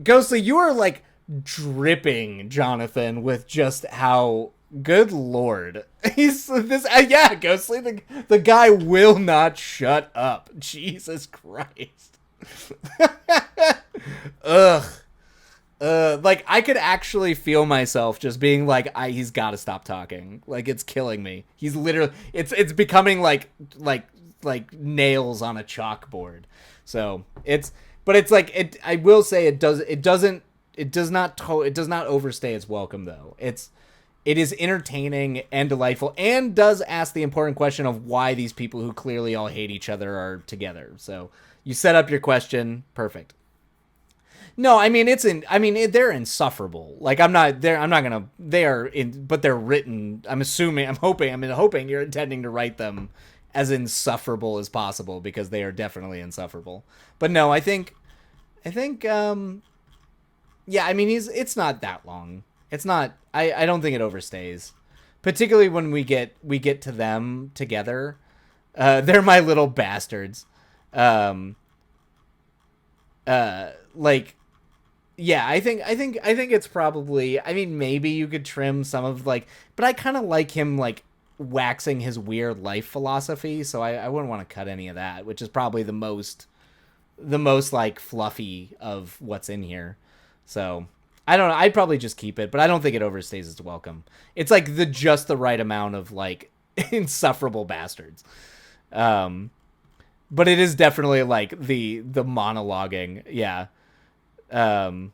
Ghostly, you are like dripping, Jonathan, with just how good lord. Yeah, Ghostly, the guy will not shut up. Jesus Christ. Ugh. Like, I could actually feel myself just being like, he's got to stop talking. Like, it's killing me. He's literally, it's becoming like nails on a chalkboard. So but it's like, I will say it does not overstay its welcome though. It is entertaining and delightful, and does ask the important question of why these people who clearly all hate each other are together. So you set up your question. Perfect. No, I mean, they're insufferable. Like, but they're written, I'm hoping you're intending to write them as insufferable as possible, because they are definitely insufferable. But no, I think, yeah, I mean, it's not that long. It's not, I don't think it overstays. Particularly when we get to them together. They're my little bastards. Like, yeah, I think it's probably, I mean, maybe you could trim some of, like, but I kind of like him, like, waxing his weird life philosophy, so I wouldn't want to cut any of that, which is probably the most, like, fluffy of what's in here. So, I don't know, I'd probably just keep it, but I don't think it overstays its welcome. It's, like, just the right amount of, like, insufferable bastards. But it is definitely, like, the monologuing, yeah. But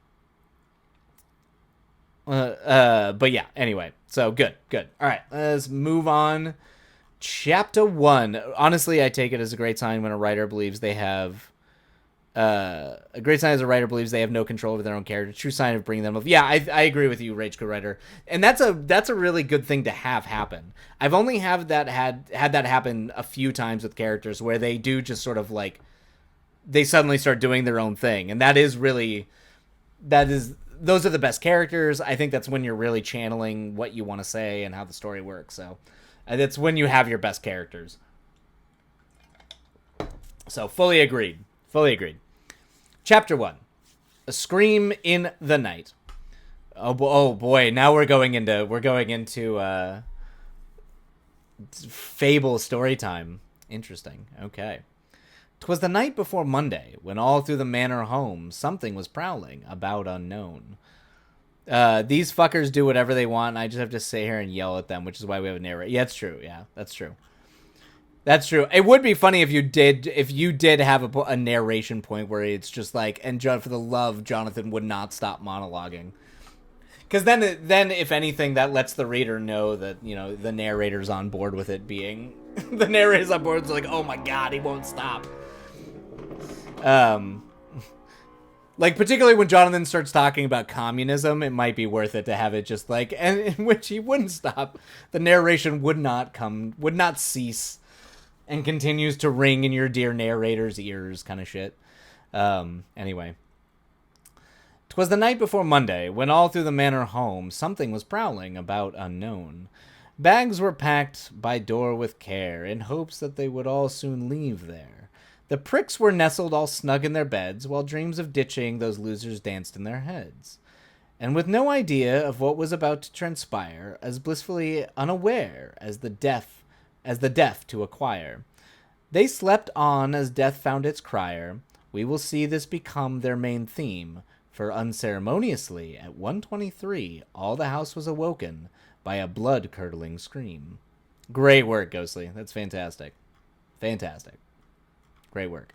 yeah, anyway, so good. All right, let's move on. Chapter 1. Honestly, I take it as a great sign when a writer believes they have, a great sign as a writer believes they have no control over their own character. True sign of bringing them up. Yeah, I agree with you, Rage Quit Writer. And that's a really good thing to have happen. I've only had that happen a few times with characters where they do just sort of like, they suddenly start doing their own thing. And those are the best characters. I think that's when you're really channeling what you want to say and how the story works. So that's when you have your best characters. So fully agreed. Chapter 1. A Scream in the Night. Oh boy, now we're going into fable story time. Interesting. Okay. 'Twas the night before Monday, when all through the manor home something was prowling, about unknown. These fuckers do whatever they want, and I just have to sit here and yell at them, which is why we have a narrator. Yeah, it's true. Yeah, that's true. That's true. It would be funny if you did have a narration point where it's just like, and for the love, Jonathan would not stop monologuing. Because then, if anything, that lets the reader know that, you know, the narrator's on board with it being... the narrator's on board. It's like, oh my god, he won't stop. Like, particularly when Jonathan starts talking about communism, it might be worth it to have it just like... And in which he wouldn't stop. The narration would not cease. And continues to ring in your dear narrator's ears, kind of shit. Anyway. 'Twas the night before Monday, when all through the manor home something was prowling, about unknown. Bags were packed by door with care, in hopes that they would all soon leave there. The pricks were nestled all snug in their beds, while dreams of ditching those losers danced in their heads. and with no idea of what was about to transpire, as blissfully unaware as the deaf to acquire. They slept on as death found its crier. We will see this become their main theme, for unceremoniously at 1:23 all the house was awoken by a blood-curdling scream. Great work, Ghostly. That's fantastic. Fantastic. Great work.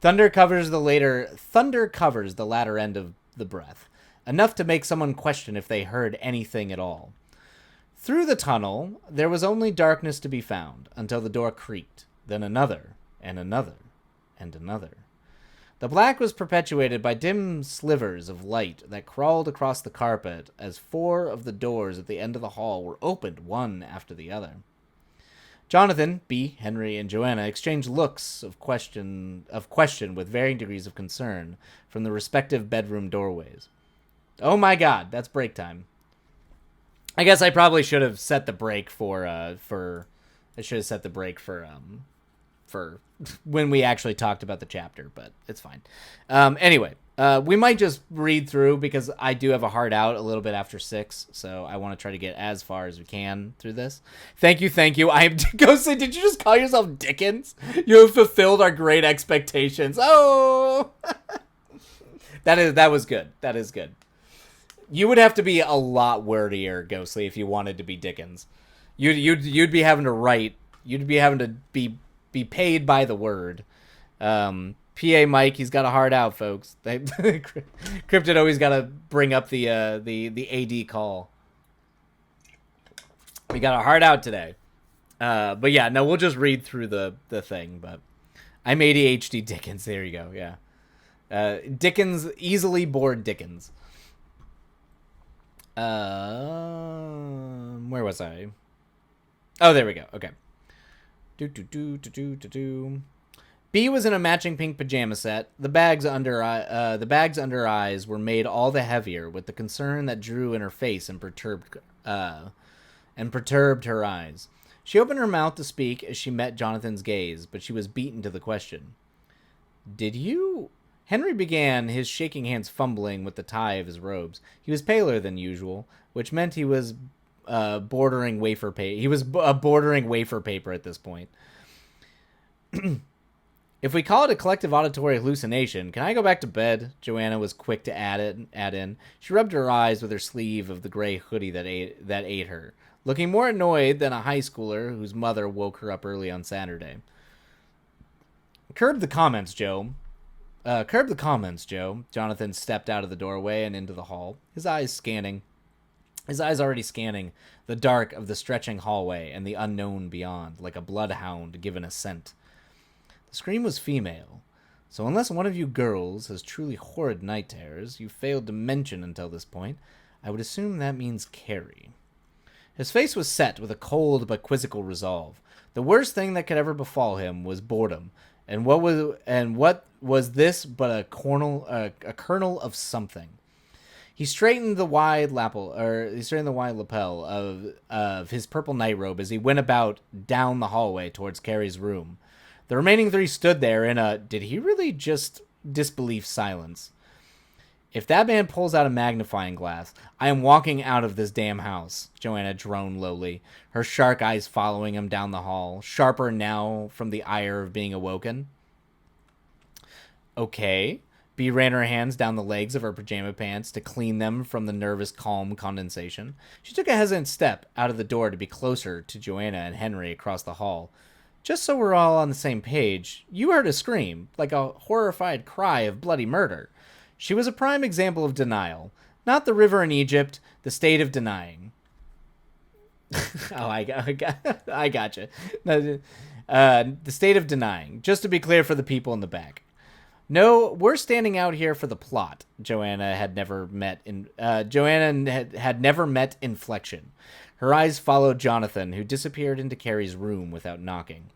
Thunder covers the latter end of the breath, enough to make someone question if they heard anything at all. Through the tunnel, there was only darkness to be found, until the door creaked, then another, and another, and another. The black was perpetuated by dim slivers of light that crawled across the carpet as 4 of the doors at the end of the hall were opened one after the other. Jonathan, Bea, Henry, and Joanna exchanged looks of question with varying degrees of concern from the respective bedroom doorways. Oh my god, that's break time. I guess I probably should have set the break for when we actually talked about the chapter, but it's fine. Anyway, we might just read through because I do have a hard out a little bit after 6, so I want to try to get as far as we can through this. Thank you. I am Ghostly. Did you just call yourself Dickens? You have fulfilled our great expectations. Oh, that was good. That is good. You would have to be a lot wordier, Ghostly, if you wanted to be Dickens. You'd be having to write. You'd be having to be paid by the word. PA Mike, he's got a hard out, folks. Cryptid always got to bring up the AD call. We got a hard out today. But yeah, no, we'll just read through the thing. But I'm ADHD Dickens. There you go. Yeah. Dickens, easily bored Dickens. Where was I? Oh, there we go. Okay. Bea was in a matching pink pajama set. The bags under her eyes were made all the heavier with the concern that drew in her face and perturbed her eyes. She opened her mouth to speak as she met Jonathan's gaze, but she was beaten to the question. Did you... Henry began, his shaking hands fumbling with the tie of his robes. He was paler than usual, which meant he was bordering wafer paper. He was bordering wafer paper at this point. If we call it a collective auditory hallucination, can I go back to bed? Joanna was quick to add in. She rubbed her eyes with her sleeve of the gray hoodie that ate her, looking more annoyed than a high schooler whose mother woke her up early on Saturday. Curb the comments, Joe. Jonathan stepped out of the doorway and into the hall, his eyes already scanning the dark of the stretching hallway and the unknown beyond, like a bloodhound given a scent. The scream was female, so unless one of you girls has truly horrid night terrors you failed to mention until this point, I would assume that means Carrie. His face was set with a cold but quizzical resolve. The worst thing that could ever befall him was boredom, and what was this but a kernel of something? He straightened the wide lapel of his purple nightrobe as he went about down the hallway towards Carrie's room. The remaining 3 stood there in a did he really just disbelief silence. If that man pulls out a magnifying glass, I am walking out of this damn house, Joanna droned lowly, her shark eyes following him down the hall, sharper now from the ire of being awoken. Okay. Bea ran her hands down the legs of her pajama pants to clean them from the nervous calm condensation. She took a hesitant step out of the door to be closer to Joanna and Henry across the hall. Just so we're all on the same page, you heard a scream, like a horrified cry of bloody murder. She was a prime example of denial. Not the river in Egypt, the state of denying. I gotcha. The state of denying. Just to be clear for the people in the back. No, we're standing out here for the plot. Joanna had never met inflection. Her eyes followed Jonathan, who disappeared into Carrie's room without knocking.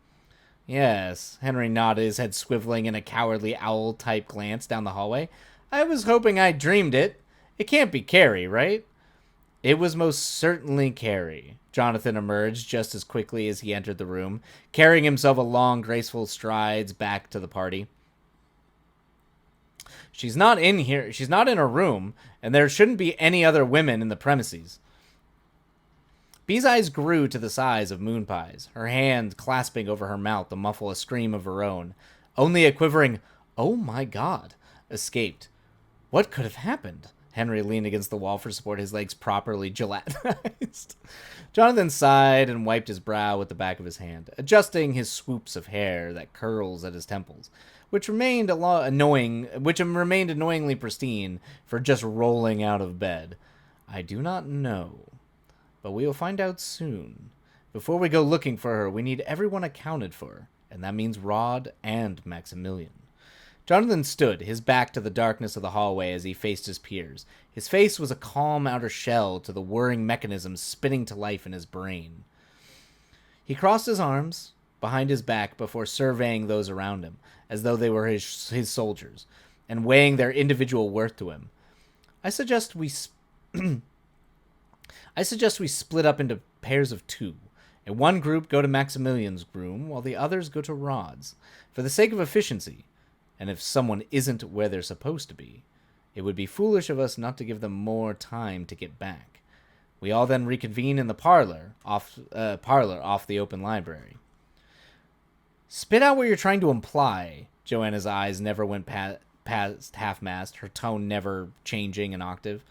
Yes, Henry nodded, his head swiveling in a cowardly owl-type glance down the hallway. I was hoping I dreamed it. It can't be Carrie, right? It was most certainly Carrie. Jonathan emerged just as quickly as he entered the room, carrying himself along graceful strides back to the party. She's not in here. She's not in her room, and there shouldn't be any other women in the premises. Bee's eyes grew to the size of moon pies, her hand clasping over her mouth to muffle a scream of her own. Only a quivering, "Oh my God," escaped. What could have happened? Henry leaned against the wall for support, his legs properly gelatinized. Jonathan sighed and wiped his brow with the back of his hand, adjusting his swoops of hair that curls at his temples, which remained annoyingly pristine for just rolling out of bed. I do not know, but we will find out soon. Before we go looking for her, we need everyone accounted for, and that means Rod and Maximilian. Jonathan stood, his back to the darkness of the hallway as he faced his peers. His face was a calm outer shell to the whirring mechanisms spinning to life in his brain. He crossed his arms behind his back before surveying those around him, as though they were his soldiers, and weighing their individual worth to him. I suggest we split up into pairs of two, and one group go to Maximilian's room while the others go to Rod's, for the sake of efficiency. And if someone isn't where they're supposed to be, it would be foolish of us not to give them more time to get back. We all then reconvene in the parlor off the open library. Spit out what you're trying to imply. Joanna's eyes never went past half-mast, her tone never changing an octave.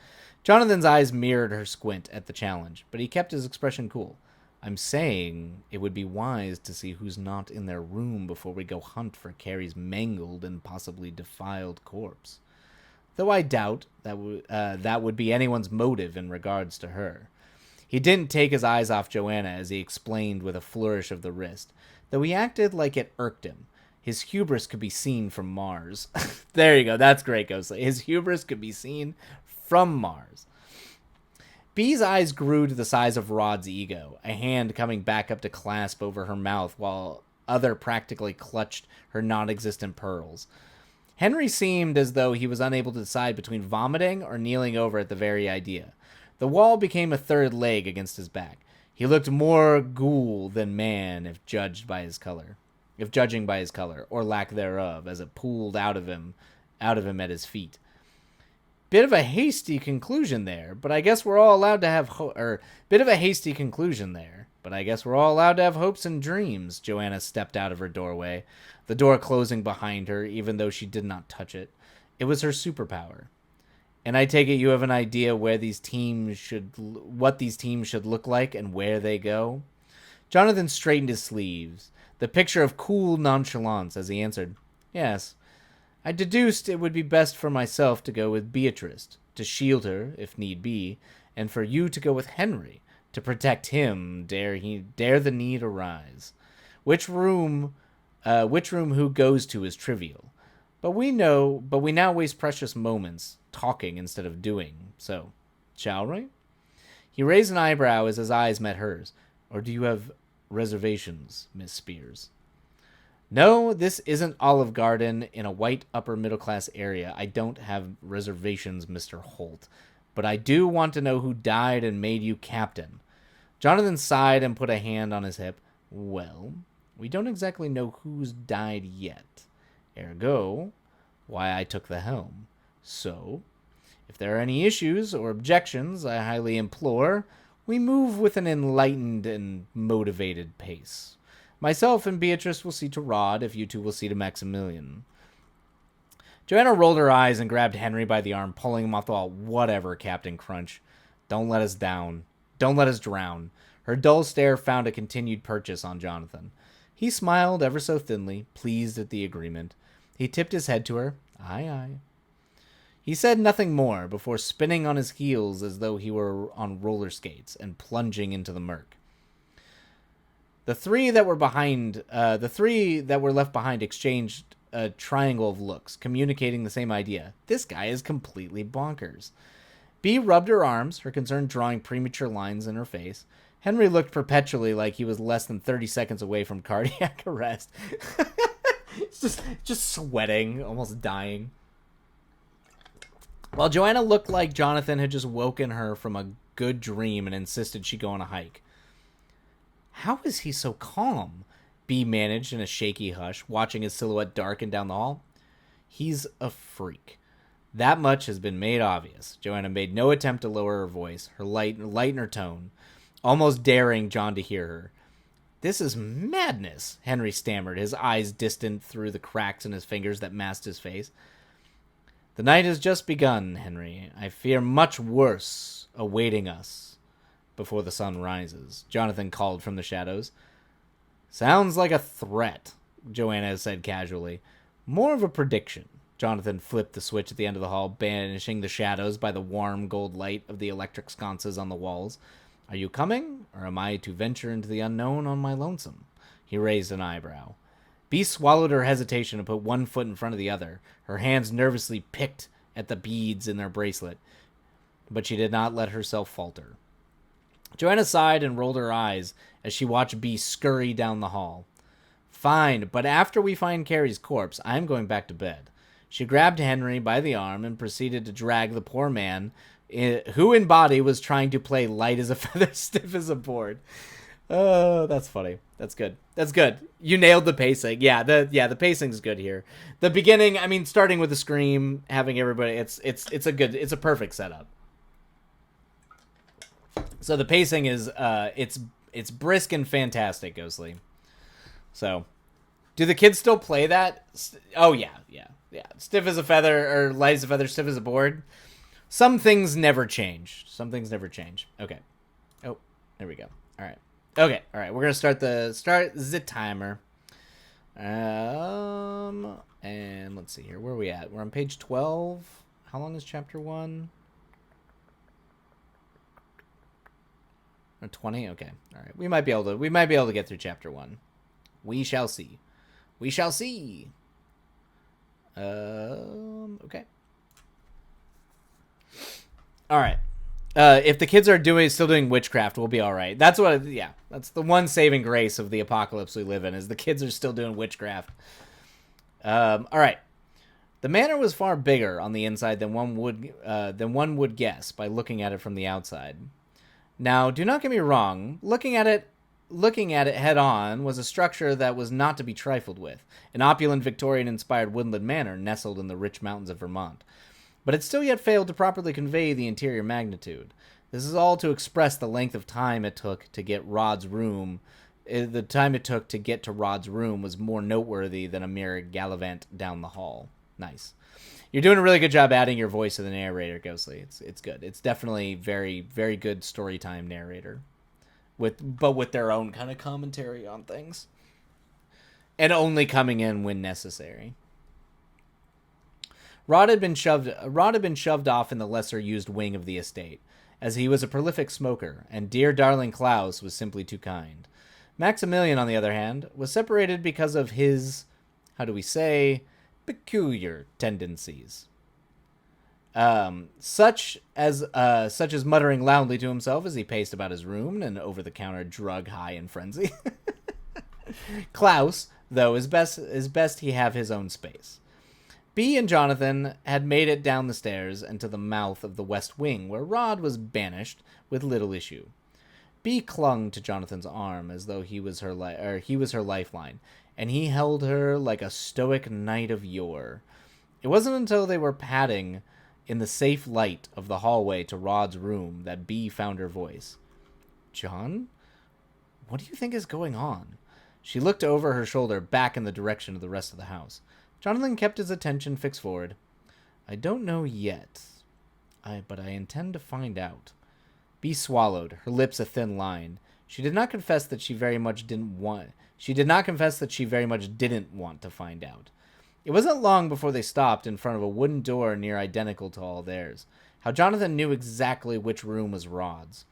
Jonathan's eyes mirrored her squint at the challenge, but he kept his expression cool. I'm saying it would be wise to see who's not in their room before we go hunt for Carrie's mangled and possibly defiled corpse. Though I doubt that would be anyone's motive in regards to her. He didn't take his eyes off Joanna as he explained with a flourish of the wrist, though he acted like it irked him. His hubris could be seen from Mars. There you go, that's great, Ghostly. His hubris could be seen from Mars. Bee's eyes grew to the size of Rod's ego, a hand coming back up to clasp over her mouth while other practically clutched her non-existent pearls. Henry seemed as though he was unable to decide between vomiting or kneeling over at the very idea. The wall became a third leg against his back. He looked more ghoul than man if judging by his color, or lack thereof, as it pooled out of him at his feet. Bit of a hasty conclusion there, but I guess we're all allowed to have hopes and dreams. Joanna stepped out of her doorway, the door closing behind her, even though she did not touch it. It was her superpower. And I take it you have an idea what these teams should look like and where they go? Jonathan straightened his sleeves, the picture of cool nonchalance as he answered, Yes. I deduced it would be best for myself to go with Beatrice, to shield her, if need be, and for you to go with Henry, to protect him, dare the need arise. Which room who goes to is trivial. But we now waste precious moments talking instead of doing. So, shall we? He raised an eyebrow as his eyes met hers. Or do you have reservations, Miss Spears? No, this isn't Olive Garden in a white upper-middle-class area. I don't have reservations, Mr. Holt. But I do want to know who died and made you captain. Jonathan sighed and put a hand on his hip. Well, we don't exactly know who's died yet. Ergo, why I took the helm. So, if there are any issues or objections, I highly implore we move with an enlightened and motivated pace. Myself and Beatrice will see to Rod, if you two will see to Maximilian. Joanna rolled her eyes and grabbed Henry by the arm, pulling him off the wall. Whatever, Captain Crunch. Don't let us down. Don't let us drown. Her dull stare found a continued purchase on Jonathan. He smiled ever so thinly, pleased at the agreement. He tipped his head to her. Aye, aye. He said nothing more before spinning on his heels as though he were on roller skates and plunging into the murk. The three that were left behind exchanged a triangle of looks, communicating the same idea. This guy is completely bonkers. Bea rubbed her arms, her concern drawing premature lines in her face. Henry looked perpetually like he was less than 30 seconds away from cardiac arrest. just sweating, almost dying. While Joanna looked like Jonathan had just woken her from a good dream and insisted she go on a hike. How is he so calm? Bea managed in a shaky hush, watching his silhouette darken down the hall. He's a freak. That much has been made obvious. Joanna made no attempt to lower her voice, her lighten her tone, almost daring John to hear her. This is madness, Henry stammered, his eyes distant through the cracks in his fingers that masked his face. The night has just begun, Henry. I fear much worse awaiting us before the sun rises, Jonathan called from the shadows. Sounds like a threat, Joanna said casually. More of a prediction. Jonathan flipped the switch at the end of the hall, banishing the shadows by the warm gold light of the electric sconces on the walls. Are you coming, or am I to venture into the unknown on my lonesome? He raised an eyebrow. Bee swallowed her hesitation and put one foot in front of the other. Her hands nervously picked at the beads in their bracelet, but she did not let herself falter. Joanna sighed and rolled her eyes as she watched Bee scurry down the hall. Fine, but after we find Carrie's corpse, I'm going back to bed. She grabbed Henry by the arm and proceeded to drag the poor man, who in body was trying to play light as a feather, stiff as a board. Oh, that's funny. That's good. That's good. You nailed the pacing. Yeah, the pacing's good here. The beginning, I mean, starting with the scream, having everybody, it's a perfect setup. So the pacing is it's brisk and fantastic, Ghostly. So, do the kids still play that? Oh yeah. Stiff as a feather, or light as a feather, stiff as a board. Some things never change. Okay. Oh, there we go. All right. Okay. All right. We're gonna start the timer. And let's see here. Where are we at? We're on page 12. How long is chapter 1? 20. Okay. All right. We might be able to get through chapter 1. We shall see. Okay. All right. If the kids are still doing witchcraft, we'll be all right. That's the one saving grace of the apocalypse we live in, is the kids are still doing witchcraft. All right. The manor was far bigger on the inside than one would guess by looking at it from the outside. Now, do not get me wrong. Looking at it head on was a structure that was not to be trifled with, an opulent Victorian-inspired woodland manor nestled in the rich mountains of Vermont. But it still yet failed to properly convey the interior magnitude. This is all to express the length of time it took to get Rod's room. The time it took to get to Rod's room was more noteworthy than a mere gallivant down the hall. Nice. You're doing a really good job adding your voice to the narrator, Ghostly. It's good. It's definitely very, very good story time narrator. But with their own kind of commentary on things. And only coming in when necessary. Rod had been shoved off in the lesser used wing of the estate, as he was a prolific smoker, and dear darling Klaus was simply too kind. Maximilian, on the other hand, was separated because of his, peculiar tendencies. Such as muttering loudly to himself as he paced about his room, an over-the-counter drug high in frenzy. Klaus, though, is best he have his own space. Bee and Jonathan had made it down the stairs and to the mouth of the west wing, where Rod was banished with little issue. Bee clung to Jonathan's arm as though he was her lifeline, and he held her like a stoic knight of yore. It wasn't until they were padding in the safe light of the hallway to Rod's room that Bee found her voice. "John, what do you think is going on?" She looked over her shoulder back in the direction of the rest of the house. Jonathan kept his attention fixed forward. "I don't know yet, but I intend to find out." Bee swallowed, her lips a thin line. She did not confess that she very much didn't want to find out. It wasn't long before they stopped in front of a wooden door near identical to all theirs. How Jonathan knew exactly which room was Rod's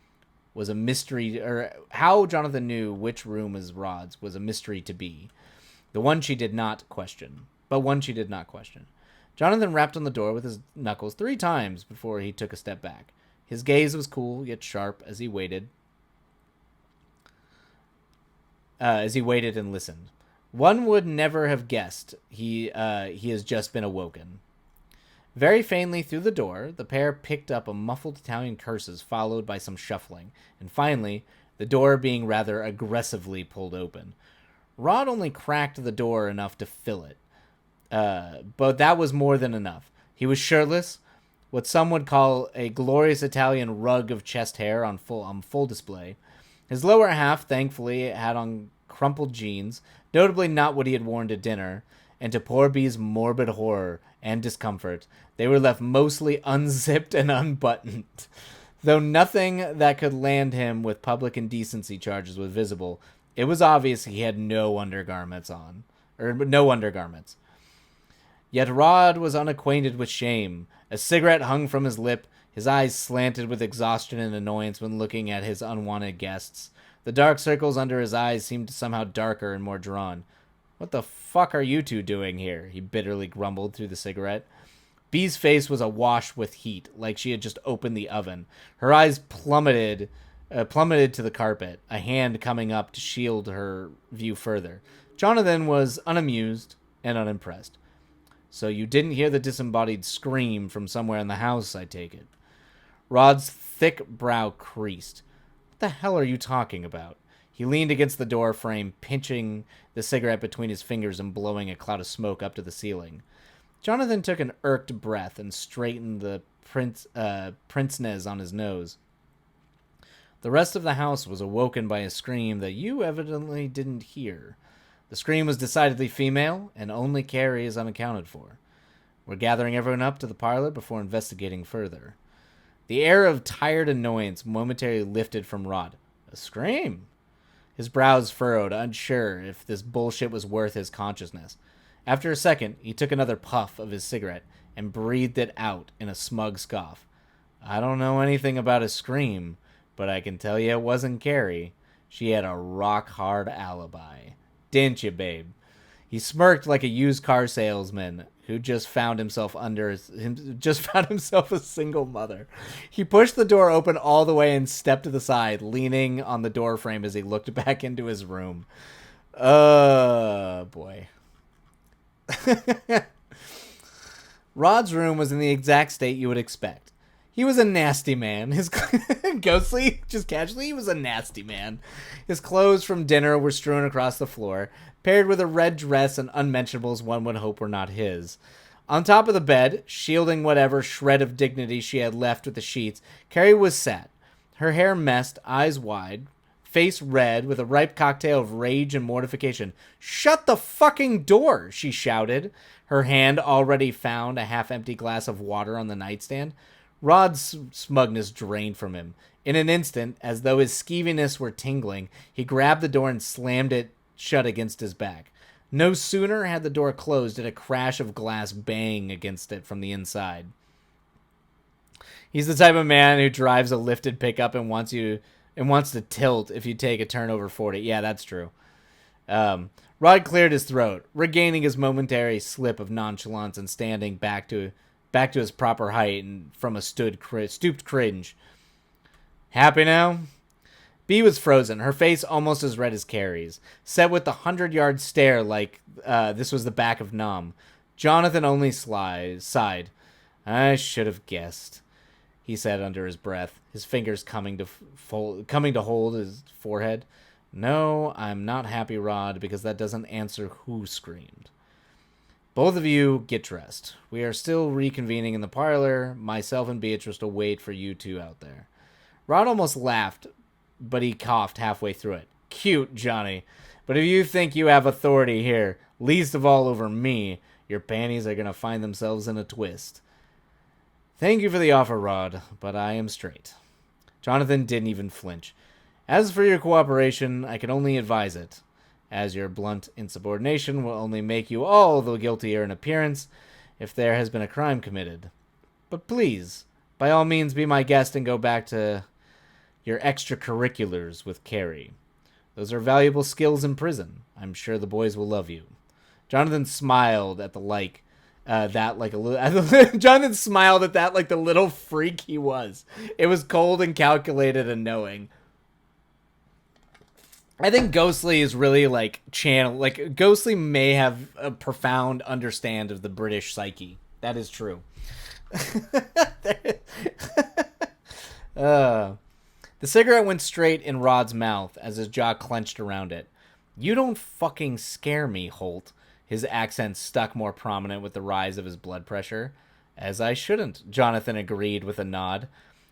was a mystery, or how Jonathan knew which room was Rod's was a mystery to Bee. One she did not question. Jonathan rapped on the door with his knuckles 3 times before he took a step back. His gaze was cool yet sharp as he waited and listened. One would never have guessed he has just been awoken. Very faintly through the door, the pair picked up a muffled Italian curses followed by some shuffling, and finally, the door being rather aggressively pulled open. Rod only cracked the door enough to fill it. But that was more than enough. He was shirtless, what some would call a glorious Italian rug of chest hair on full display. His lower half, thankfully, had on crumpled jeans, notably not what he had worn to dinner, and to poor B's morbid horror and discomfort, they were left mostly unzipped and unbuttoned. Though nothing that could land him with public indecency charges was visible, it was obvious he had no undergarments on. Or no undergarments. Yet Rod was unacquainted with shame. A cigarette hung from his lip, his eyes slanted with exhaustion and annoyance when looking at his unwanted guests. The dark circles under his eyes seemed somehow darker and more drawn. "What the fuck are you two doing here?" he bitterly grumbled through the cigarette. Bee's face was awash with heat, like she had just opened the oven. Her eyes plummeted to the carpet, a hand coming up to shield her view further. Jonathan was unamused and unimpressed. "So you didn't hear the disembodied scream from somewhere in the house, I take it?" Rod's thick brow creased. "What the hell are you talking about?" He leaned against the door frame, pinching the cigarette between his fingers and blowing a cloud of smoke up to the ceiling. Jonathan took an irked breath and straightened the pince-nez on his nose. "The rest of the house was awoken by a scream that you evidently didn't hear. The scream was decidedly female, and only Carrie is unaccounted for. We're gathering everyone up to the parlor before investigating further." The air of tired annoyance momentarily lifted from Rod. A scream? His brows furrowed, unsure if this bullshit was worth his consciousness. After a second, he took another puff of his cigarette and breathed it out in a smug scoff. "I don't know anything about a scream, but I can tell you it wasn't Carrie. She had a rock-hard alibi. Didn't you, babe?" He smirked like a used car salesman who just found himself a single mother. He pushed the door open all the way and stepped to the side, leaning on the door frame as he looked back into his room. Boy. Rod's room was in the exact state you would expect. He was a nasty man. His ghostly, just casually, he was a nasty man. His clothes from dinner were strewn across the floor, paired with a red dress and unmentionables one would hope were not his. On top of the bed, shielding whatever shred of dignity she had left with the sheets, Carrie was sat, her hair messed, eyes wide, face red, with a ripe cocktail of rage and mortification. "Shut the fucking door!" she shouted. Her hand already found a half-empty glass of water on the nightstand. Rod's smugness drained from him. In an instant, as though his skeeviness were tingling, he grabbed the door and slammed it shut against his back. No sooner had the door closed did a crash of glass bang against it from the inside. He's the type of man who drives a lifted pickup and wants to tilt if you take a turn over 40. Yeah, that's true. Rod cleared his throat, regaining his momentary slip of nonchalance and standing back to his proper height and from a stooped cringe. "Happy now?" Bee was frozen, her face almost as red as Carrie's, set with the 100-yard stare like this was the back of Nom. Jonathan only sighed. "I should have guessed," he said under his breath, his fingers coming to hold his forehead. "No, I'm not happy, Rod, because that doesn't answer who screamed. Both of you get dressed. We are still reconvening in the parlor. Myself and Beatrice will wait for you two out there." Rod almost laughed, but he coughed halfway through it. "Cute, Johnny. But if you think you have authority here, least of all over me, your panties are going to find themselves in a twist." "Thank you for the offer, Rod, but I am straight." Jonathan didn't even flinch. "As for your cooperation, I can only advise it, as your blunt insubordination will only make you all the guiltier in appearance if there has been a crime committed. But please, by all means, be my guest and go back to your extracurriculars with Carrie. Those are valuable skills in prison. I'm sure the boys will love you." Jonathan smiled at Jonathan smiled at that like the little freak he was. It was cold and calculated and knowing. I think Ghostly is really Ghostly may have a profound understand of the British psyche. That is true. The cigarette went straight in Rod's mouth as his jaw clenched around it. "You don't fucking scare me, Holt." his accent stuck more prominent with the rise of his blood pressure. As I shouldn't, Jonathan agreed with a nod.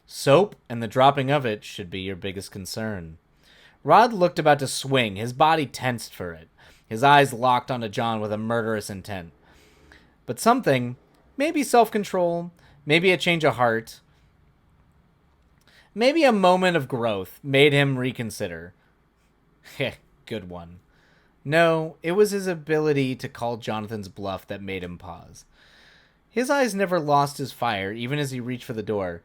Soap and the dropping of it should be your biggest concern. Rod looked about to swing, his body tensed for it. His eyes locked onto John with a murderous intent. But something, maybe self-control, maybe a change of heart, maybe a moment of growth, made him reconsider. Heh, good one. No, it was his ability to call Jonathan's bluff that made him pause. His eyes never lost his fire, even as he reached for the door.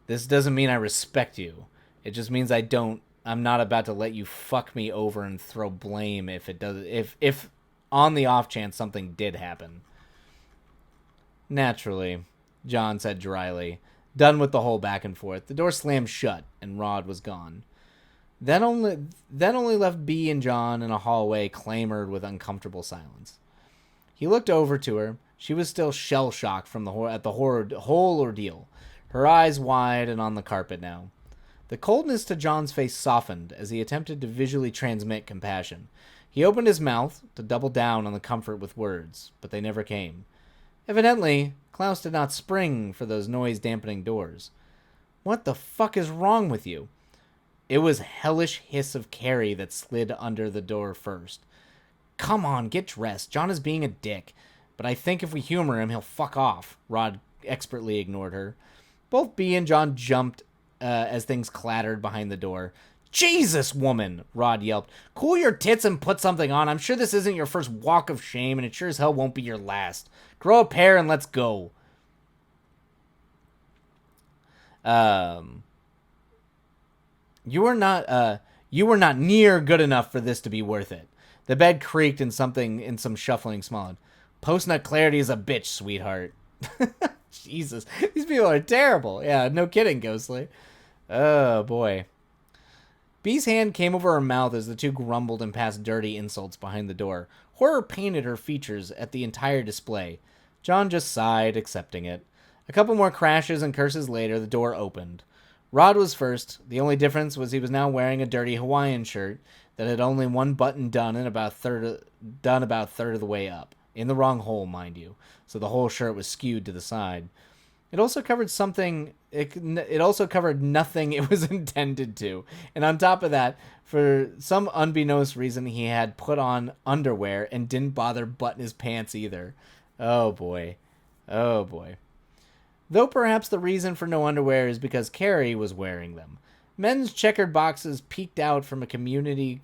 This doesn't mean I respect you. It just means I'm not about to let you fuck me over and throw blame if on the off chance something did happen. Naturally, John said dryly. Done with the whole back and forth, the door slammed shut and Rod was gone. Then only left B and John in a hallway clamored with uncomfortable silence. He looked over to her. She was still shell-shocked from the whole ordeal, her eyes wide and on the carpet now. The coldness to John's face softened as he attempted to visually transmit compassion. He opened his mouth to double down on the comfort with words, but they never came. Evidently, Klaus did not spring for those noise-dampening doors. What the fuck is wrong with you? It was hellish hiss of Carrie that slid under the door first. Come on, get dressed. John is being a dick. But I think if we humor him, he'll fuck off. Rod expertly ignored her. Both B and John jumped as things clattered behind the door. Jesus, woman, Rod yelped. Cool your tits and put something on. I'm sure this isn't your first walk of shame, and it sure as hell won't be your last. Grow a pair and let's go. You were not near good enough for this to be worth it. The bed creaked and some shuffling smiled. Post-nut clarity is a bitch, sweetheart. Jesus, these people are terrible. Yeah, no kidding, Ghostly. Oh, boy. B's hand came over her mouth as the two grumbled and passed dirty insults behind the door. Horror painted her features at the entire display. John just sighed, accepting it. A couple more crashes and curses later, the door opened. Rod was first. The only difference was he was now wearing a dirty Hawaiian shirt that had only one button done about a third of the way up. In the wrong hole, mind you. So the whole shirt was skewed to the side. It also covered something. It also covered nothing it was intended to. And on top of that, for some unbeknownst reason, he had put on underwear and didn't bother button his pants either. Oh boy. Oh boy. Though perhaps the reason for no underwear is because Carrie was wearing them. Men's checkered boxes peeked out from a community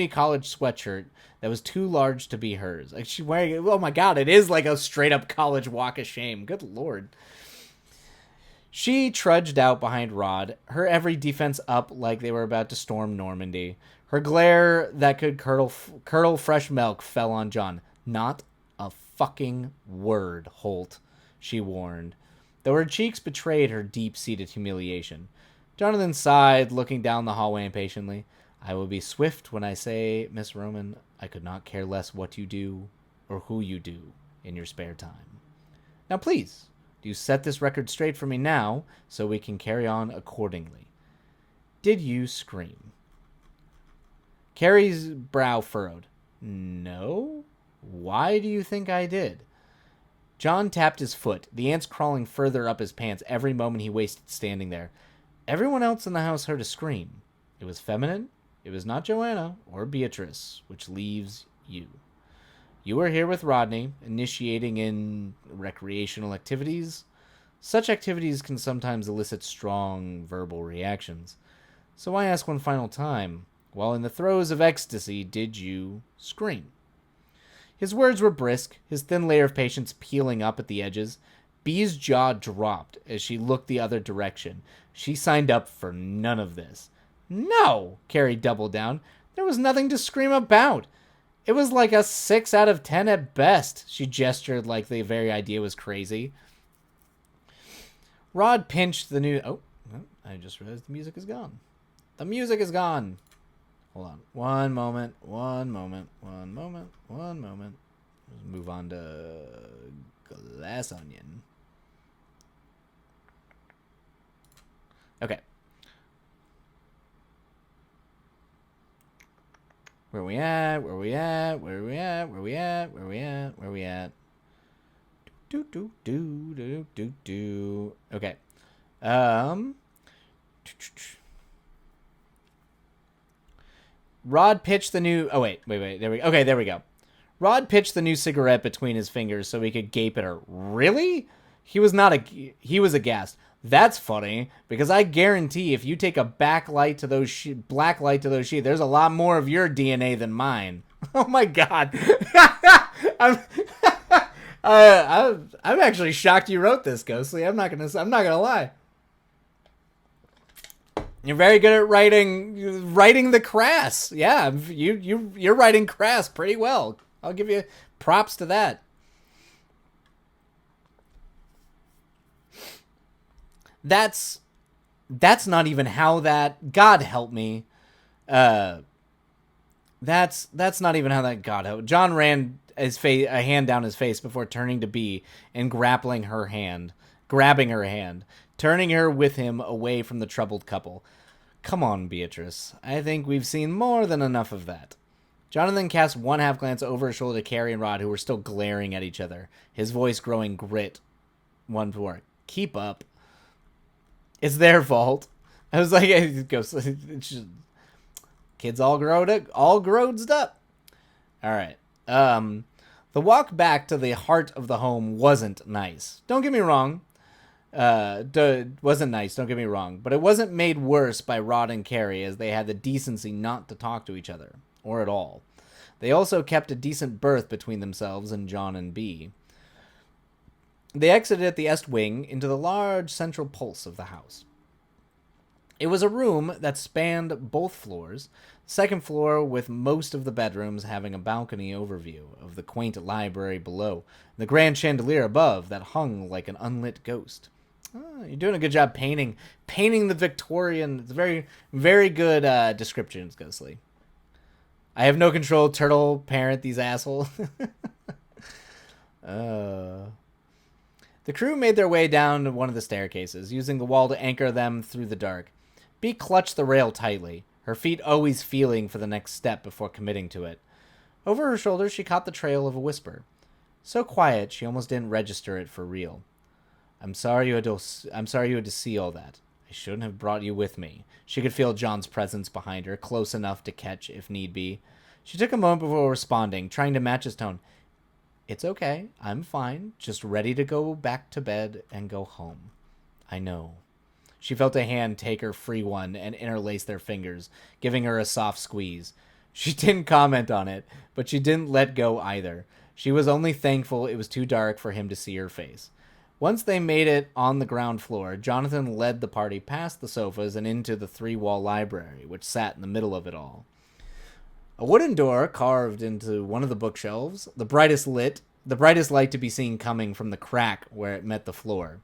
college sweatshirt that was too large to be hers. Like she's wearing it. Oh my god, it is like a straight up college walk of shame. Good lord. She trudged out behind Rod, her every defense up like they were about to storm Normandy. Her glare that could curdle fresh milk fell on John. Not a fucking word, Holt, she warned, though her cheeks betrayed her deep-seated humiliation. Jonathan sighed, looking down the hallway impatiently. I will be swift when I say, Miss Roman, I could not care less what you do or who you do in your spare time. Now, please, do set this record straight for me now so we can carry on accordingly. Did you scream? Carrie's brow furrowed. No? Why do you think I did? John tapped his foot, the ants crawling further up his pants every moment he wasted standing there. Everyone else in the house heard a scream. It was feminine. It was not Joanna or Beatrice, which leaves you. You were here with Rodney, initiating in recreational activities. Such activities can sometimes elicit strong verbal reactions. So I ask one final time, while in the throes of ecstasy, did you scream? His words were brisk, his thin layer of patience peeling up at the edges. Bee's jaw dropped as she looked the other direction. She signed up for none of this. No, Carrie doubled down. There was nothing to scream about. It was like a 6 out of 10 at best. She gestured like the very idea was crazy. Rod pinched the new... Oh, I just realized the music is gone. The music is gone. Hold on. One moment. Let's move on to Glass Onion. Okay. Where we at? Where we at? Where we at? Where we at? Where we at? Where we at? Do do do do do do. Okay. Rod pitched the new. Oh wait. There we. Okay, there we go. Rod pitched the new cigarette between his fingers so he could gape at her. Really? He was aghast. That's funny because I guarantee if you take a black light to those sheets, there's a lot more of your DNA than mine. Oh my god. I'm actually shocked you wrote this, Ghostly. I'm not gonna lie. You're very good at writing the crass. Yeah, you're writing crass pretty well. I'll give you props to that. That's not even how that. God help me. That's not even how that. God help. John ran a hand down his face before turning to Bee and grabbing her hand, turning her with him away from the troubled couple. Come on, Beatrice. I think we've seen more than enough of that. Jonathan cast one half glance over his shoulder to Carrie and Rod, who were still glaring at each other, his voice growing grit. One more. Keep up. It's their fault. I was like, kids all growed up. All right. The walk back to the heart of the home wasn't nice. Don't get me wrong. Wasn't nice. Don't get me wrong. But it wasn't made worse by Rod and Carrie, as they had the decency not to talk to each other, or at all. They also kept a decent berth between themselves and John and Bee. They exited at the East Wing into the large central pulse of the house. It was a room that spanned both floors, the second floor with most of the bedrooms having a balcony overview of the quaint library below, the grand chandelier above that hung like an unlit ghost. Oh, you're doing a good job painting the Victorian. It's very, very good descriptions, Ghostly. I have no control, turtle parent, these assholes. The crew made their way down to one of the staircases, using the wall to anchor them through the dark. Bee clutched the rail tightly, her feet always feeling for the next step before committing to it. Over her shoulder, she caught the trail of a whisper. So quiet, she almost didn't register it for real. I'm sorry you had to see all that. I shouldn't have brought you with me. She could feel John's presence behind her, close enough to catch if need be. She took a moment before responding, trying to match his tone. It's okay. I'm fine. Just ready to go back to bed and go home. I know. She felt a hand take her free one and interlace their fingers, giving her a soft squeeze. She didn't comment on it, but she didn't let go either. She was only thankful it was too dark for him to see her face. Once they made it on the ground floor, Jonathan led the party past the sofas and into the three-wall library, which sat in the middle of it all. A wooden door carved into one of the bookshelves, the brightest light to be seen coming from the crack where it met the floor.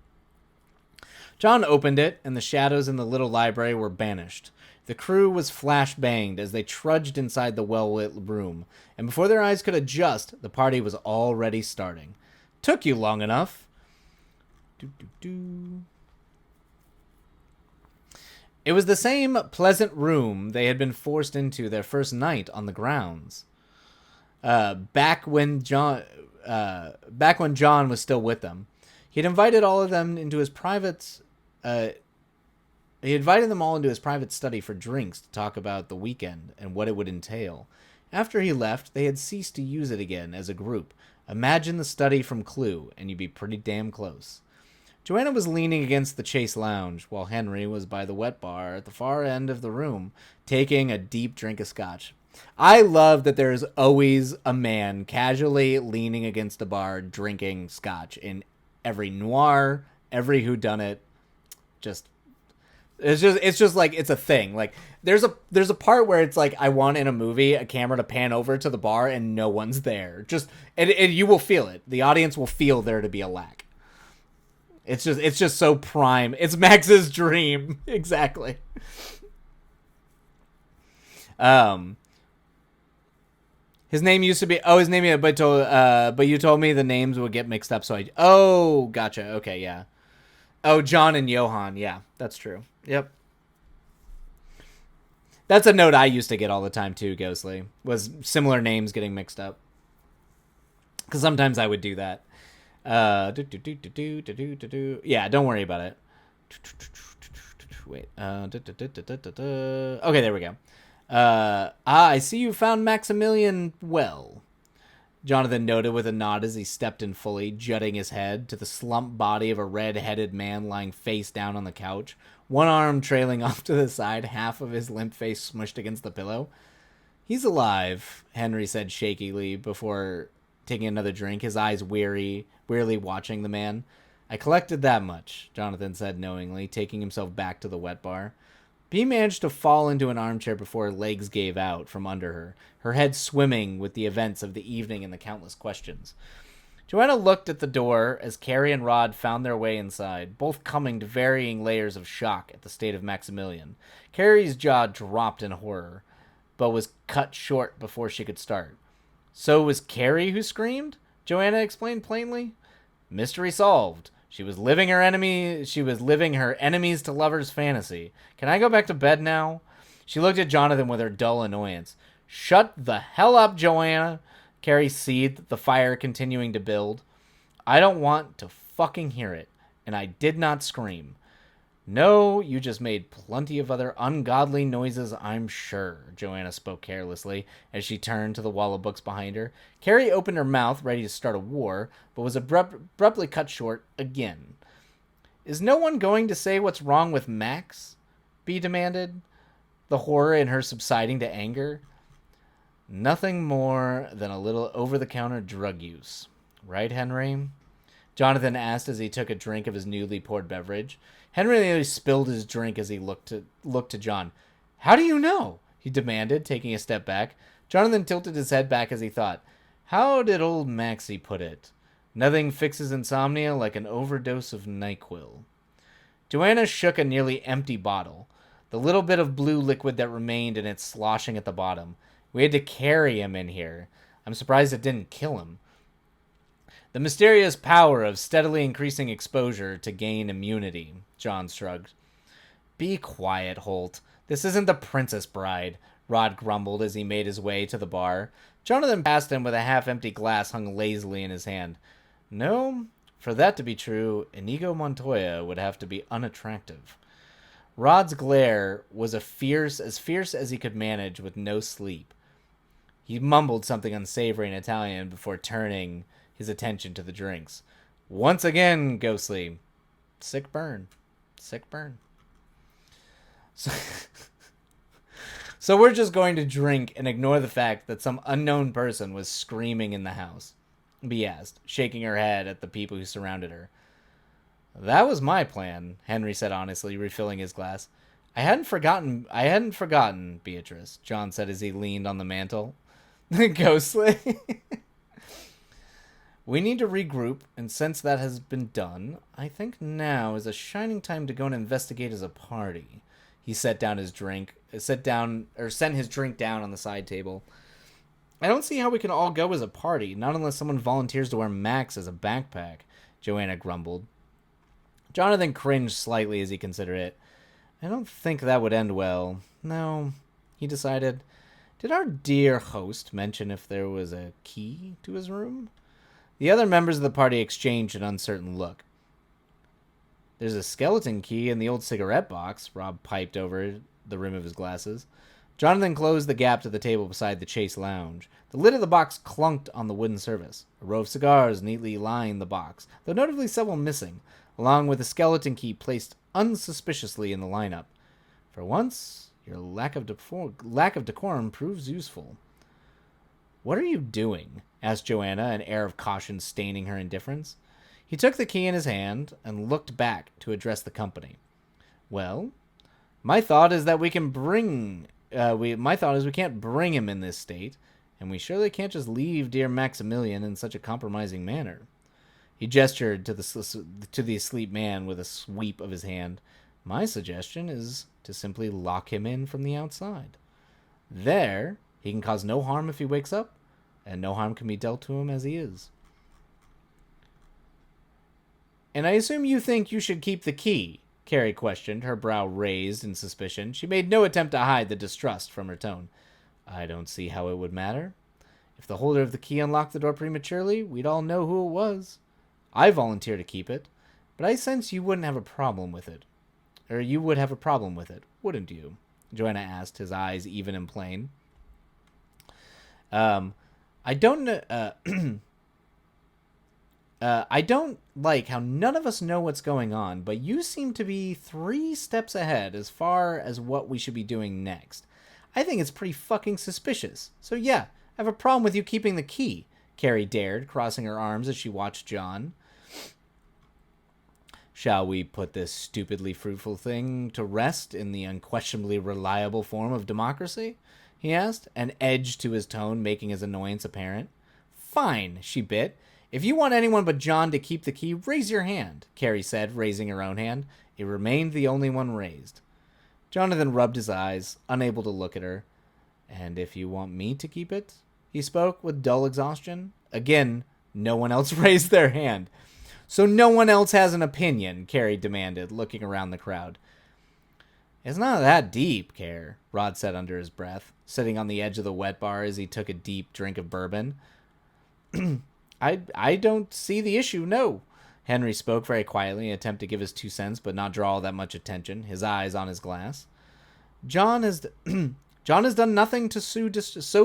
John opened it, and the shadows in the little library were banished. The crew was flash-banged as they trudged inside the well-lit room, and before their eyes could adjust, the party was already starting. Took you long enough. It was the same pleasant room they had been forced into their first night on the grounds. Back when John was still with them, he had invited all of them into his private. He invited them all into his private study for drinks to talk about the weekend and what it would entail. After he left, they had ceased to use it again as a group. Imagine the study from Clue, and you'd be pretty damn close. Joanna was leaning against the Chase Lounge, while Henry was by the wet bar at the far end of the room, taking a deep drink of scotch. I love that there's always a man casually leaning against a bar drinking scotch in every noir, every whodunit. It's just like it's a thing. Like there's a part where it's like I want in a movie a camera to pan over to the bar and no one's there. And you will feel it. The audience will feel there to be a lack. It's just so prime. It's Max's dream. Exactly. His name used to be but you told me the names would get mixed up, so gotcha. Okay, yeah. Oh, John and Johan. Yeah, that's true. Yep. That's a note I used to get all the time too, Ghostly, was similar names getting mixed up. Because sometimes I would do that. Yeah, don't worry about it. Wait. Okay, there we go. I see you found Maximilian well. Jonathan noted with a nod as he stepped in fully, jutting his head to the slumped body of a red-headed man lying face down on the couch, one arm trailing off to the side, half of his limp face smushed against the pillow. He's alive, Henry said shakily before taking another drink, his eyes wearily watching the man. I collected that much, Jonathan said knowingly, taking himself back to the wet bar. Bea managed to fall into an armchair before her legs gave out from under her head swimming with the events of the evening and the countless questions. Joanna looked at the door as Carrie and Rod found their way inside, both coming to varying layers of shock at the state of Maximilian. Carrie's jaw dropped in horror, but was cut short before she could start. So it was Carrie who screamed? Joanna explained plainly. Mystery solved. She was living her enemies to lovers fantasy. Can I go back to bed now? She looked at Jonathan with her dull annoyance. Shut the hell up, Joanna. Carrie seethed, the fire continuing to build. I don't want to fucking hear it, and I did not scream. No, you just made plenty of other ungodly noises, I'm sure, Joanna spoke carelessly as she turned to the wall of books behind her. Carrie opened her mouth, ready to start a war, but was abruptly cut short again. Is no one going to say what's wrong with Max? Bea demanded, the horror in her subsiding to anger. Nothing more than a little over-the-counter drug use. Right, Henry? Jonathan asked as he took a drink of his newly poured beverage. Henry nearly spilled his drink as he looked to John. How do you know? He demanded, taking a step back. Jonathan tilted his head back as he thought. How did old Maxie put it? Nothing fixes insomnia like an overdose of NyQuil. Joanna shook a nearly empty bottle, the little bit of blue liquid that remained in it sloshing at the bottom. We had to carry him in here. I'm surprised it didn't kill him. The mysterious power of steadily increasing exposure to gain immunity, John shrugged. Be quiet, Holt. This isn't the Princess Bride, Rod grumbled as he made his way to the bar. Jonathan passed him with a half-empty glass hung lazily in his hand. No, for that to be true, Inigo Montoya would have to be unattractive. Rod's glare was as fierce as he could manage with no sleep. He mumbled something unsavory in Italian before turning his attention to the drinks. Once again, Ghostly. Sick burn. Sick burn. So we're just going to drink and ignore the fact that some unknown person was screaming in the house, Bea asked, shaking her head at the people who surrounded her. That was my plan, Henry said honestly, refilling his glass. I hadn't forgotten, Beatrice, John said as he leaned on the mantel. Ghostly. We need to regroup, and since that has been done, I think now is a shining time to go and investigate as a party. He sent his drink down on the side table. I don't see how we can all go as a party, not unless someone volunteers to wear Max as a backpack, Joanna grumbled. Jonathan cringed slightly as he considered it. I don't think that would end well. No, he decided. Did our dear host mention if there was a key to his room? The other members of the party exchanged an uncertain look. There's a skeleton key in the old cigarette box, Rob piped over the rim of his glasses. Jonathan closed the gap to the table beside the Chase lounge. The lid of the box clunked on the wooden surface. A row of cigars neatly lined the box, though notably several missing, along with a skeleton key placed unsuspiciously in the lineup. For once, your lack of decorum proves useful. What are you doing? Asked Joanna, an air of caution staining her indifference. He took the key in his hand and looked back to address the company. Well, my thought is we can't bring him in this state, and we surely can't just leave dear Maximilian in such a compromising manner. He gestured to the asleep man with a sweep of his hand. My suggestion is to simply lock him in from the outside. There, he can cause no harm if he wakes up, and no harm can be dealt to him as he is. And I assume you think you should keep the key, Carrie questioned, her brow raised in suspicion. She made no attempt to hide the distrust from her tone. I don't see how it would matter. If the holder of the key unlocked the door prematurely, we'd all know who it was. I volunteer to keep it, but I sense you wouldn't have a problem with it. Or you would have a problem with it, wouldn't you? Joanna asked, his eyes even and plain. I don't know. I don't like how none of us know what's going on, but you seem to be 3 steps ahead as far as what we should be doing next. I think it's pretty fucking suspicious. So yeah, I have a problem with you keeping the key, Carrie dared, crossing her arms as she watched John. Shall we put this stupidly fruitful thing to rest in the unquestionably reliable form of democracy? He asked, an edge to his tone making his annoyance apparent. Fine, she bit. If you want anyone but John to keep the key, raise your hand, Carrie said, raising her own hand. It remained the only one raised. Jonathan rubbed his eyes, unable to look at her. And if you want me to keep it? He spoke with dull exhaustion. Again, no one else raised their hand. So no one else has an opinion, Carrie demanded, looking around the crowd. It's not that deep, Care, Rod said under his breath, sitting on the edge of the wet bar as he took a deep drink of bourbon. I don't see the issue, no. Henry spoke very quietly, an attempt to give his 2 cents, but not draw all that much attention, his eyes on his glass. John has done nothing to sow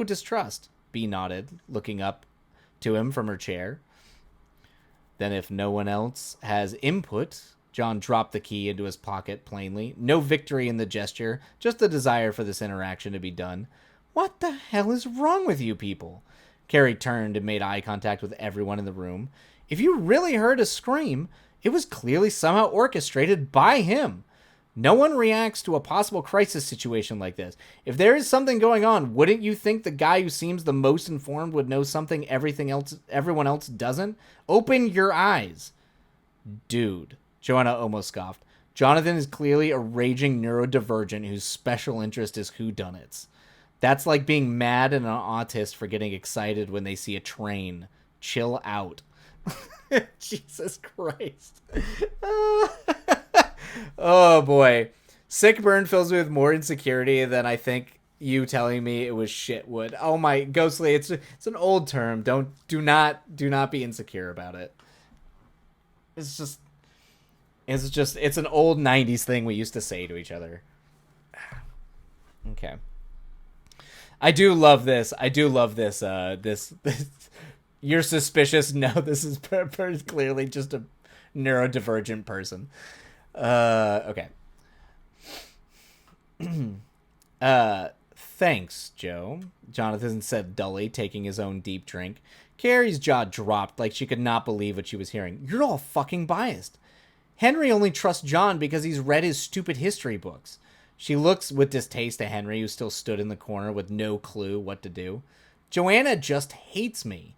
distrust, Bee nodded, looking up to him from her chair. Then if no one else has input, John dropped the key into his pocket plainly. No victory in the gesture, just the desire for this interaction to be done. What the hell is wrong with you people? Carrie turned and made eye contact with everyone in the room. If you really heard a scream, it was clearly somehow orchestrated by him. No one reacts to a possible crisis situation like this. If there is something going on, wouldn't you think the guy who seems the most informed would know something everyone else doesn't? Open your eyes. Dude, Joanna almost scoffed. Jonathan is clearly a raging neurodivergent whose special interest is whodunits. That's like being mad at an autist for getting excited when they see a train. Chill out. Jesus Christ. Oh boy. Sick burn fills me with more insecurity than I think you telling me it was shit would. Oh my, Ghostly, it's an old term. Do not be insecure about it. It's an old 90s thing we used to say to each other. Okay. I do love this. This you're suspicious. No, this is clearly just a neurodivergent person. Okay. Thanks, Joe, Jonathan said dully, taking his own deep drink. Carrie's jaw dropped like she could not believe what she was hearing. You're all fucking biased. Henry only trusts John because he's read his stupid history books. She looks with distaste at Henry, who still stood in the corner with no clue what to do. Joanna just hates me,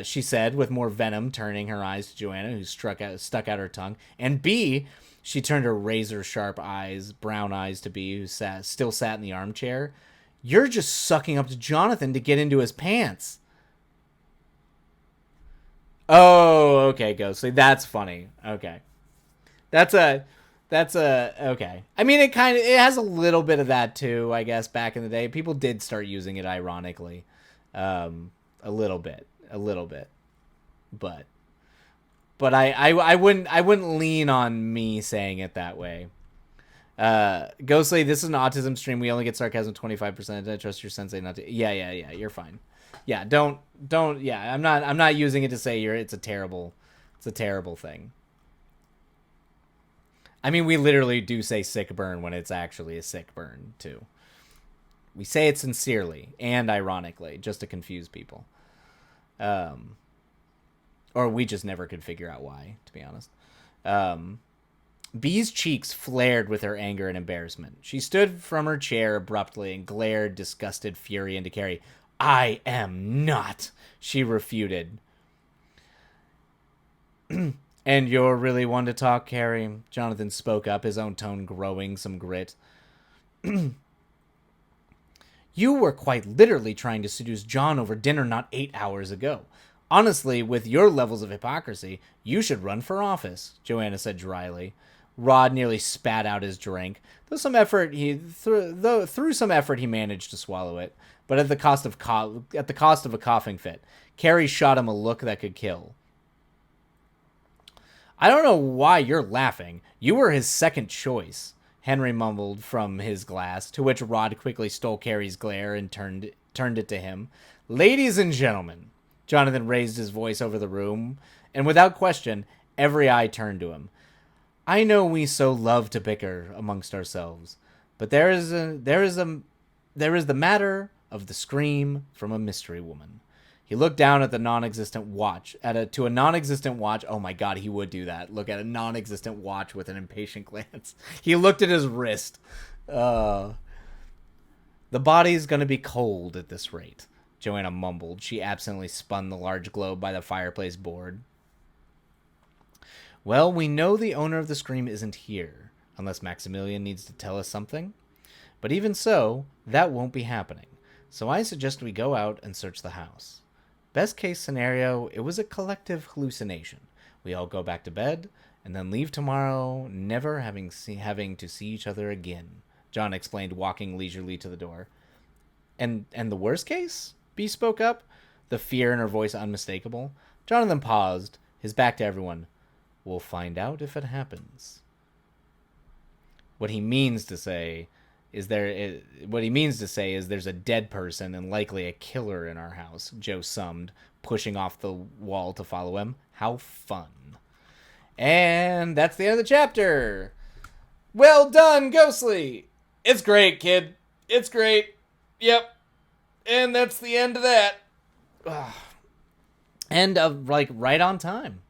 she said, with more venom, turning her eyes to Joanna, who stuck out her tongue. And B, she turned her razor-sharp brown eyes to B, who still sat in the armchair. You're just sucking up to Jonathan to get into his pants. Oh, okay, Ghostly. That's funny. Okay. That's okay. I mean, it has a little bit of that too, I guess, back in the day. People did start using it ironically. A little bit. But I wouldn't lean on me saying it that way. Ghostly, this is an autism stream. We only get sarcasm 25%. I trust your sensei not to. Yeah. You're fine. Yeah, don't. Yeah, I'm not using it to say it's a terrible thing. I mean, we literally do say sick burn when it's actually a sick burn too. We say it sincerely and ironically, just to confuse people. Or we just never could figure out why, to be honest. Bee's cheeks flared with her anger and embarrassment. She stood from her chair abruptly and glared disgusted fury into Carrie. I am not, she refuted. And you're really one to talk, Carrie? Jonathan spoke up, his own tone growing some grit. You were quite literally trying to seduce John over dinner not 8 hours ago. Honestly, with your levels of hypocrisy, you should run for office, Joanna said dryly. Rod nearly spat out his drink. Through some effort, he managed to swallow it, but at the cost of a coughing fit. Carrie shot him a look that could kill. I don't know why you're laughing. You were his second choice, Henry mumbled from his glass, to which Rod quickly stole Carrie's glare and turned it to him. Ladies and gentlemen, Jonathan raised his voice over the room, and without question, every eye turned to him. I know we so love to bicker amongst ourselves, but there is the matter of the scream from a mystery woman. He looked down at the non-existent watch, to a non-existent watch. Oh my God, he would do that. Look at a non-existent watch with an impatient glance. He looked at his wrist. The body's gonna be cold at this rate, Joanna mumbled. She absently spun the large globe by the fireplace board. Well, we know the owner of the scream isn't here, unless Maximilian needs to tell us something. But even so, that won't be happening. So I suggest we go out and search the house. Best case scenario, it was a collective hallucination. We all go back to bed, and then leave tomorrow, never having to see each other again, John explained, walking leisurely to the door. And the worst case? Bea spoke up, the fear in her voice unmistakable. Jonathan paused, his back to everyone. We'll find out if it happens. What he means to say is there's a dead person and likely a killer in our house, Joe summed, pushing off the wall to follow him. How fun. And that's the end of the chapter. Well done, Ghostly. It's great, kid. It's great. Yep. And that's the end of that. And right on time.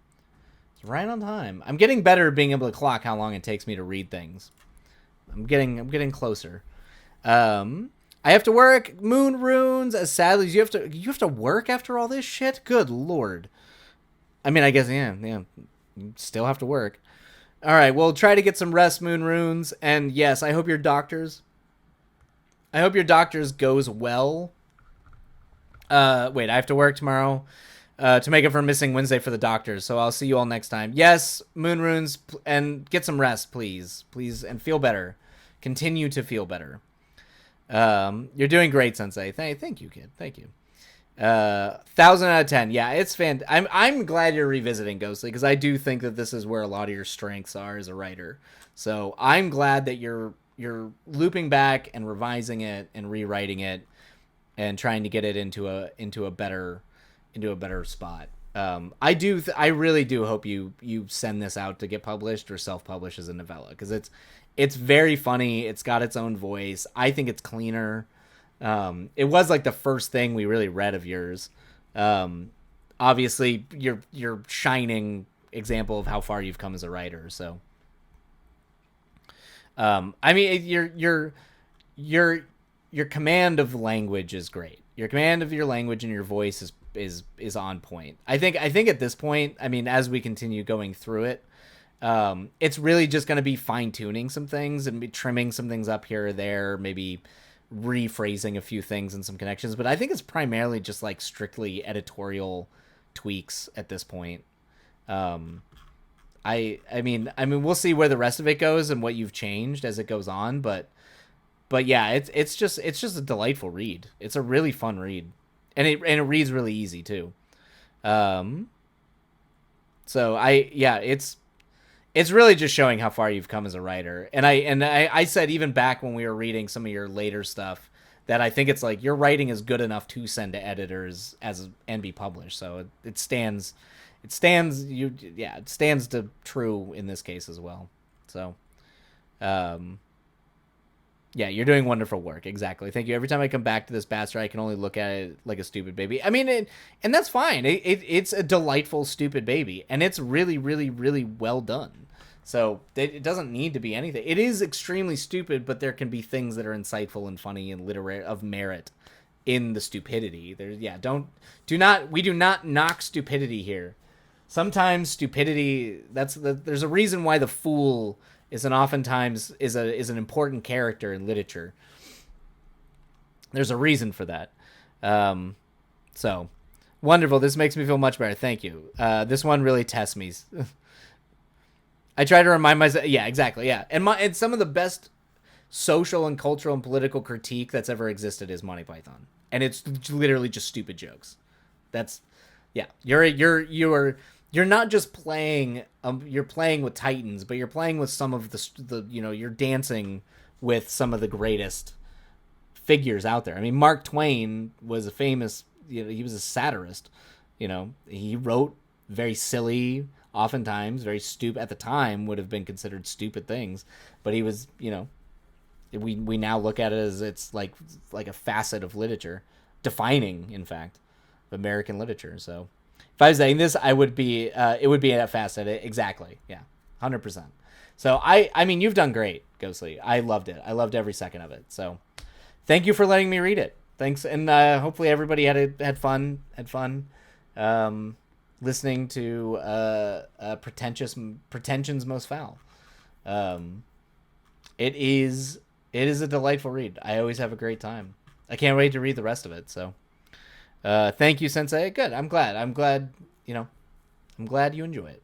Right on time. I'm getting better at being able to clock how long it takes me to read things. I'm getting closer. I have to work. Moon runes. As sadly as you have to work after all this shit. Good Lord. I mean, I guess yeah. You still have to work. All right. Well, try to get some rest, Moon runes. And yes, I hope your doctors goes well. Wait, I have to work tomorrow. To make up for missing Wednesday for the doctors. So I'll see you all next time. Yes, Moon Runes, and get some rest, please. Please, and feel better. Continue to feel better. You're doing great, Sensei. Thank you, kid. Thank you. 1,000 out of 10. Yeah, it's I'm glad you're revisiting Ghostly, because I do think that this is where a lot of your strengths are as a writer. So I'm glad that you're looping back and revising it and rewriting it and trying to get it into a better spot. I really do hope you send this out to get published or self-publish as a novella, because it's very funny. It's got its own voice. I think it's cleaner. It was like the first thing we really read of yours. Obviously you're shining example of how far you've come as a writer. So, I mean, your command of language is great. Your command of your language and your voice is on point. I think at this point, I mean, as we continue going through it, it's really just going to be fine tuning some things and be trimming some things up here or there, maybe rephrasing a few things and some connections. But I think it's primarily just like strictly editorial tweaks at this point. I mean, we'll see where the rest of it goes and what you've changed as it goes on, but yeah, it's just a delightful read. It's a really fun read, and it reads really easy too. So it's really just showing how far you've come as a writer. And I said even back when we were reading some of your later stuff that I think it's like your writing is good enough to send to editors and be published. So it stands to true in this case as well. So, yeah, you're doing wonderful work. Exactly. Thank you. Every time I come back to this bastard, I can only look at it like a stupid baby. I mean, and that's fine. It's a delightful, stupid baby. And it's really, really, really well done. So it doesn't need to be anything. It is extremely stupid, but there can be things that are insightful and funny and literary of merit in the stupidity. We do not knock stupidity here. Sometimes stupidity, there's a reason why the fool is an important character in literature. There's a reason for that. So wonderful. This makes me feel much better. Thank you. This one really tests me. I try to remind myself. Yeah, exactly. Yeah, and some of the best social and cultural and political critique that's ever existed is Monty Python, and it's literally just stupid jokes. That's yeah. You're not just playing. You're playing with titans, but you're playing with some of the you're dancing with some of the greatest figures out there. I mean, Mark Twain was a famous. He was a satirist. He wrote very silly, oftentimes very stupid at the time would have been considered stupid things, but he was we now look at it as it's like a facet of literature, defining in fact of American literature. So if I was saying this, I would be it would be a facet exactly. Yeah, 100%. So I mean, you've done great, Ghostly. I loved it. I loved every second of it. So thank you for letting me read it. Thanks, and hopefully everybody had fun listening to Pretension's Most Foul. It is a delightful read. I always have a great time. I can't wait to read the rest of it. So thank you, Sensei. Good. I'm glad. I'm glad you enjoy it.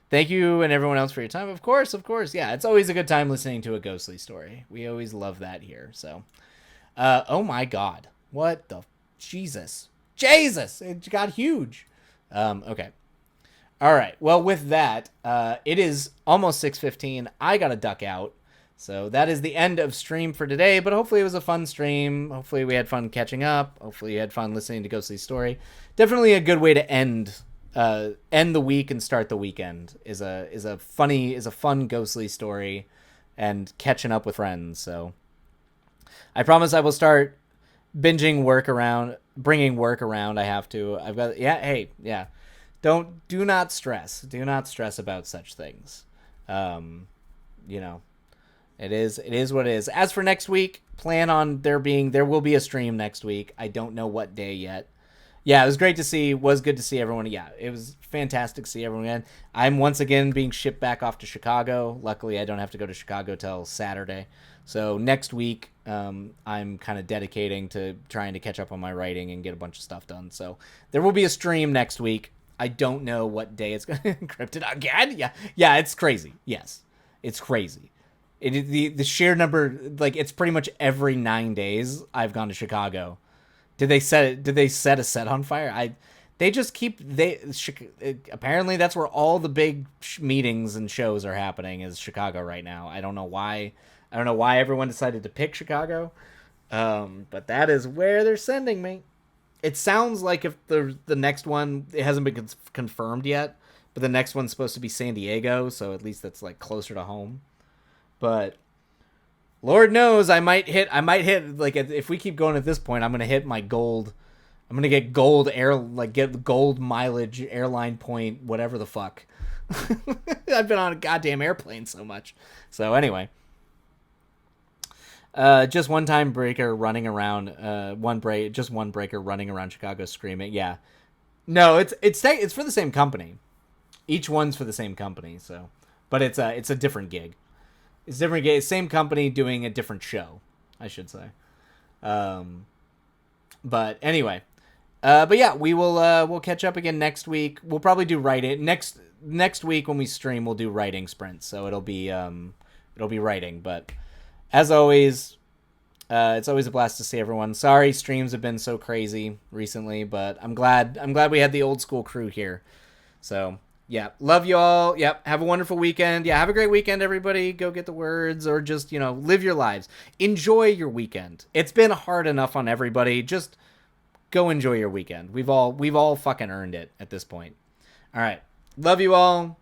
Thank you and everyone else for your time. Of course. Yeah, it's always a good time listening to a ghostly story. We always love that here. So, oh my God. What the Jesus. It got huge. Okay. All right. Well, with that, it is almost 6:15. I got to duck out. So that is the end of stream for today, but hopefully it was a fun stream. Hopefully we had fun catching up. Hopefully you had fun listening to Ghostly's story. Definitely a good way to end the week and start the weekend is a fun Ghostly story and catching up with friends. So I promise I will start bringing work around. I have to. I've got, hey. Do not stress. Do not stress about such things. It is what it is. As for next week, plan on there will be a stream next week. I don't know what day yet. Yeah, it was great to see. Was good to see everyone. Yeah, it was fantastic to see everyone again. I'm once again being shipped back off to Chicago. Luckily, I don't have to go to Chicago till Saturday. So next week, I'm kind of dedicating to trying to catch up on my writing and get a bunch of stuff done. So there will be a stream next week. I don't know what day it's going to encrypt it again. Yeah, it's crazy. Yes, it's crazy. The sheer number, like, it's pretty much every 9 days I've gone to Chicago. Did they set a set on fire? They just keep apparently that's where all the big meetings and shows are happening is Chicago right now. I don't know why everyone decided to pick Chicago, but that is where they're sending me. It sounds like if the next one, it hasn't been confirmed yet, but the next one's supposed to be San Diego, so at least that's like closer to home. But Lord knows I might hit like if we keep going at this point, I'm gonna hit my gold. I'm gonna get get gold mileage airline point, whatever the fuck. I've been on a goddamn airplane so much. So anyway, just one breaker running around one breaker running around Chicago screaming. Yeah, no, it's for the same company. Each one's for the same company. So, but it's a different gig. It's a different gig. Same company doing a different show, I should say. But anyway, but yeah, we'll catch up again next week. We'll probably do writing next week when we stream. We'll do writing sprints, so it'll be writing. But as always, it's always a blast to see everyone. Sorry, streams have been so crazy recently, but I'm glad we had the old school crew here. So yeah, love you all. Yep, have a wonderful weekend. Yeah, have a great weekend, everybody. Go get the words, or just live your lives. Enjoy your weekend. It's been hard enough on everybody. Just go enjoy your weekend. We've all fucking earned it at this point. All right, love you all.